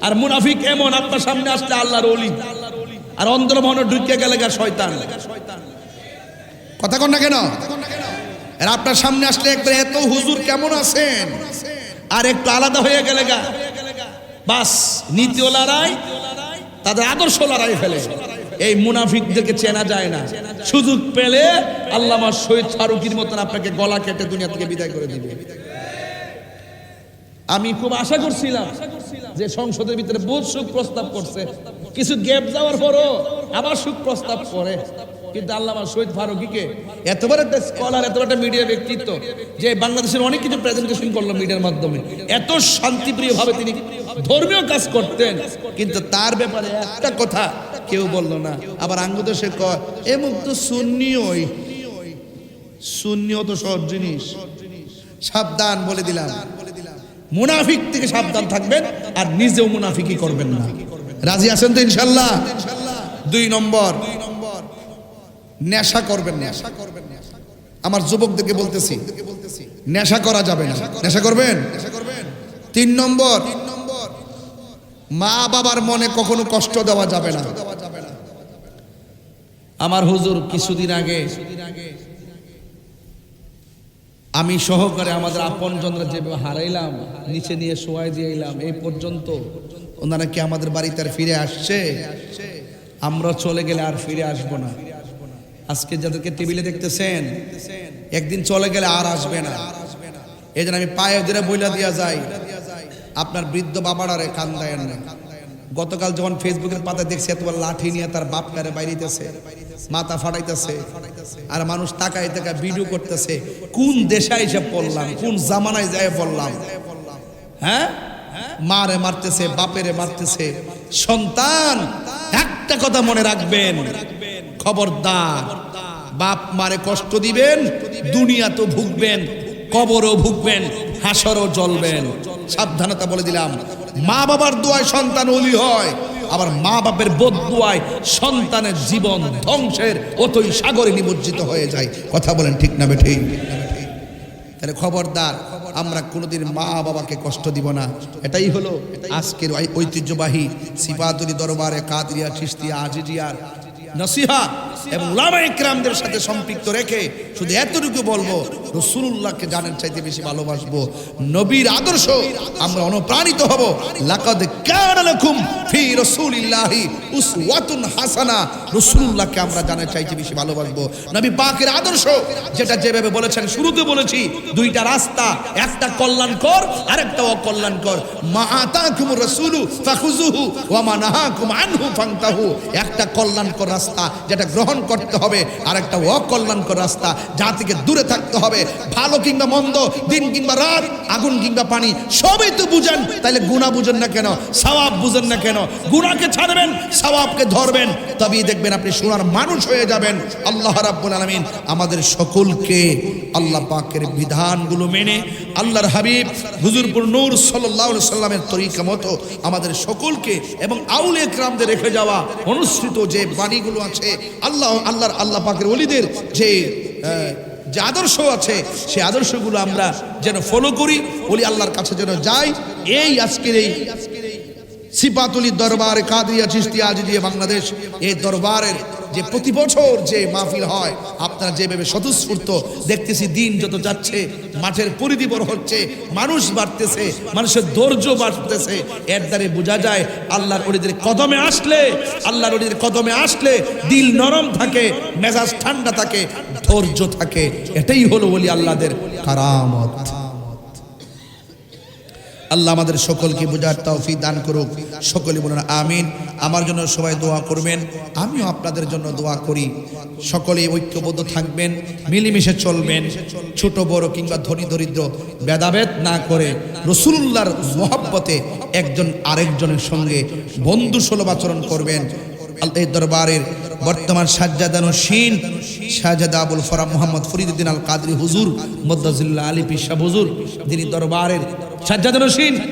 আর মুনাফিক এমন আপনার সামনে আসলে আল্লাহর ওলি, আর অন্তর মনে ঢুকে গেলে শয়তান। কথা কন না কেন? আর আপনার সামনে আসলে একবার এত হুজুর কেমন আছেন, আর একটু আলাদা হয়ে গেলে বাস নীতিও লড়াই, তাদের আদর্শ লড়াই ফেলে। এই মুনাফিকদেরকে চেনা যায় না। সুযোগ পেলে আল্লামা শহীদ ফারুকীর মতন আপনাকে গলা কেটে দুনিয়া থেকে বিদায় করে দিবে। আমি খুব আশা করছিলাম যে সংসদের ভিতরে বহুত সুখ প্রস্তাব করছে, কিছু গ্যাপ যাওয়ার পরও আবার সুখ প্রস্তাব করে, কিন্তু আল্লামা শহীদ ফারুকীকে এত বড় একটা স্কলার, এত বড় একটা মিডিয়া ব্যক্তিত্ব, যে বাংলাদেশের অনেক কিছু প্রেজেন্টেশন করলো মিডিয়ার মাধ্যমে, এত শান্তিপ্রিয় ভাবে তিনি ধর্মীয় কাজ করতেন, কিন্তু তার ব্যাপারে একটা কথা কেউ বললো না। আবার আঙ্গুতে সে কয় এ মুখ তো সুন্নিওই, সুন্নিও তো সব জিনিস। সাবধান বলে দিলাম, মুনাফিক থেকে সাবধান থাকবেন, আর নিজেও মুনাফিকি করবেন না। রাজি আছেন তো ইনশাল্লাহ? 2 নম্বর, নেশা করবেন না। আমার যুবকদেরকে বলতেছি নেশা করা যাবে না। নেশা করবেন? 3 নম্বর, মা বাবার মনে কখনো কষ্ট দেওয়া যাবে না। আমার হুজুর কিছুদিন আগে আমি সহকারে আমাদের আপনজনরা যেভাবে হারাইলাম, নিচে নিয়ে শোয়াই দিয়েইলাম, এই পর্যন্ত ওনারা কি আমাদের বাড়িতে আর ফিরে আসছে? আমরা চলে গেলে আর ফিরে আসবো না। আজকে যাদেরকে টেবিলে দেখতেছেন, একদিন চলে গেলে আর আসবে না। এই জন্য আমি পায়ে ধরে বইলা দিয়া যাই, আপনার বৃদ্ধ বাবারারে কান্দায়েন না। গতকাল যখন ফেসবুকের পাতায় দেখছি এত বড় লাঠি নিয়ে তার বাপটারে বাইরিতেছে, মাথা ফাটাইতেছে, আর মানুষ তাকায় তাকায় ভিডিও করতেছে। কোন দেশে এসে পড়লাম, কোন জামানায় যায় পড়লাম? হ্যাঁ, মারে মারতেছে, বাপেরে মারতেছে। সন্তান একটা কথা মনে রাখবেন, খবরদার, বাপ মারে কষ্ট দিবেন, দুনিয়া তো ভুগবেন, কবরও ভুগবেন, হাসরও জ্বলবেন। সাবধানতা বলে দিলাম। মা বাবার দোয়ায় সন্তান ওলি হয়, আবার মা বাপের বদদুয়ায় সন্তানের জীবন ধ্বংসের অতই সাগরে নিমজ্জিত হয়ে যায়। কথা বলেন ঠিক না বেঠিক? তাহলে খবরদার, আমরা কোনোদিন মা বাবাকে কষ্ট দিব না। এটাই হলো আজকের ঐতিহ্যবাহী সিফাতুলি দরবারে কাদরিয়া চিশতিয়া আজিজিয়ার নসিহা এবং উলামায়ে কেরামদের সাথে সম্পৃক্ত রেখে শুধু এতটুকু বলবো, রাসূলুল্লাহকে জানের চাইতে বেশি ভালোবাসবো, নবীর আদর্শ আমরা অনুপ্রাণিত হব। লাকাদ কানা লাকুম ফি রাসূলিল্লাহি উসওয়াতুন হাসানা, রাসূলুল্লাহকে আমরা জানের চাইতে বেশি ভালোবাসবো। নবী পাকের আদর্শ যেটা যেভাবে বলেছেন, শুরুতে বলেছি দুইটা রাস্তা, একটা কল্যাণকর আরেকটা অকল্যাণকর। মা আতাকুমুর রাসূলু ফাখুযুহু ওয়া মা নাহাকুম আনহু ফান্তাহু, একটা কল্যাণকর রাস্তা যেটা গ্রহণ করতে হবে, আর একটা অকল্যাণকর রাস্তা যা থেকে দূরে থাকতে হবে। ভালো কিংবা মন্দ, দিন কিংবা রাত, আগুন কিংবা পানি, সবই তো বুঝেন, তাহলে গুনাহ বুঝেন না কেন? সওয়াব বুঝেন না কেন? গুনাহকে ছাড়বেন, সওয়াবকে ধরবেন, তবেই দেখবেন আপনি সোনার মানুষ হয়ে যাবেন। আল্লাহ রাব্বুল আলামিন আমাদের সকলকে আল্লাহ পাকের বিধানগুলো মেনে আল্লাহর হাবিব হুজুরপুর নূর সাল্লাল্লাহু আলাইহি সাল্লামের তরিকা মতো আমাদের সকলকে এবং আউলিয়া কেরামদের রেখে যাওয়া অনুসৃত যে বাণীগুলো আছে, আল্লাহ পাকের ওলিদের যে আদর্শ আছে, সেই আদর্শগুলো আমরা যেন ফলো করি, ওলি আল্লাহর কাছে যেন যাই। এই আজকের এই সিফাতুলি দরবার কাদরিয়া চিশতিয়া আজিজিয়া বাংলাদেশ, এই দরবারের যে প্রতি বছর যে মাহফিল হয়, আপনারা যেভাবে স্বতঃস্ফূর্ত দেখতেছি, দিন যত যাচ্ছে মাঠের পরিধি বড় হচ্ছে, মানুষ বাড়তেছে, মানুষের ধৈর্য বাড়তেছে, এর দ্বারা বোঝা যায় আল্লাহর ওলিদের কদমে আসলে, আল্লাহর ওলিদের কদমে আসলে দিল নরম থাকে, মেজাজ ঠান্ডা থাকে, ধৈর্য থাকে। এটাই হলো ওলি আল্লাহদের কারামত। আল্লাহ আমাদের সকলকে বুঝার তৌফিক দান করুক। সকলে বলুন আমিন। আমার জন্য সবাই দোয়া করবেন, আমিও আপনাদের জন্য দোয়া করি। সকলে ঐক্যবদ্ধ থাকবেন, মিলেমিশে চলবেন, ছোট বড় কিংবা ধনী দরিদ্র ভেদাভেদ না করে রাসূলুল্লাহর মহব্বতে একজন আরেকজনের সঙ্গে বন্ধুসুলভ আচরণ করবেন। এই দরবারের বর্তমান সাজ্জাদানুশীন শাহজাদা আবুল ফরাহ মোহাম্মদ ফরিদউদ্দিন আল কাদরি হুজুর মদ্দাজিল্লাহ আলী পিসা হুজুর, যিনি দরবারের সাজ্জাদানুশীন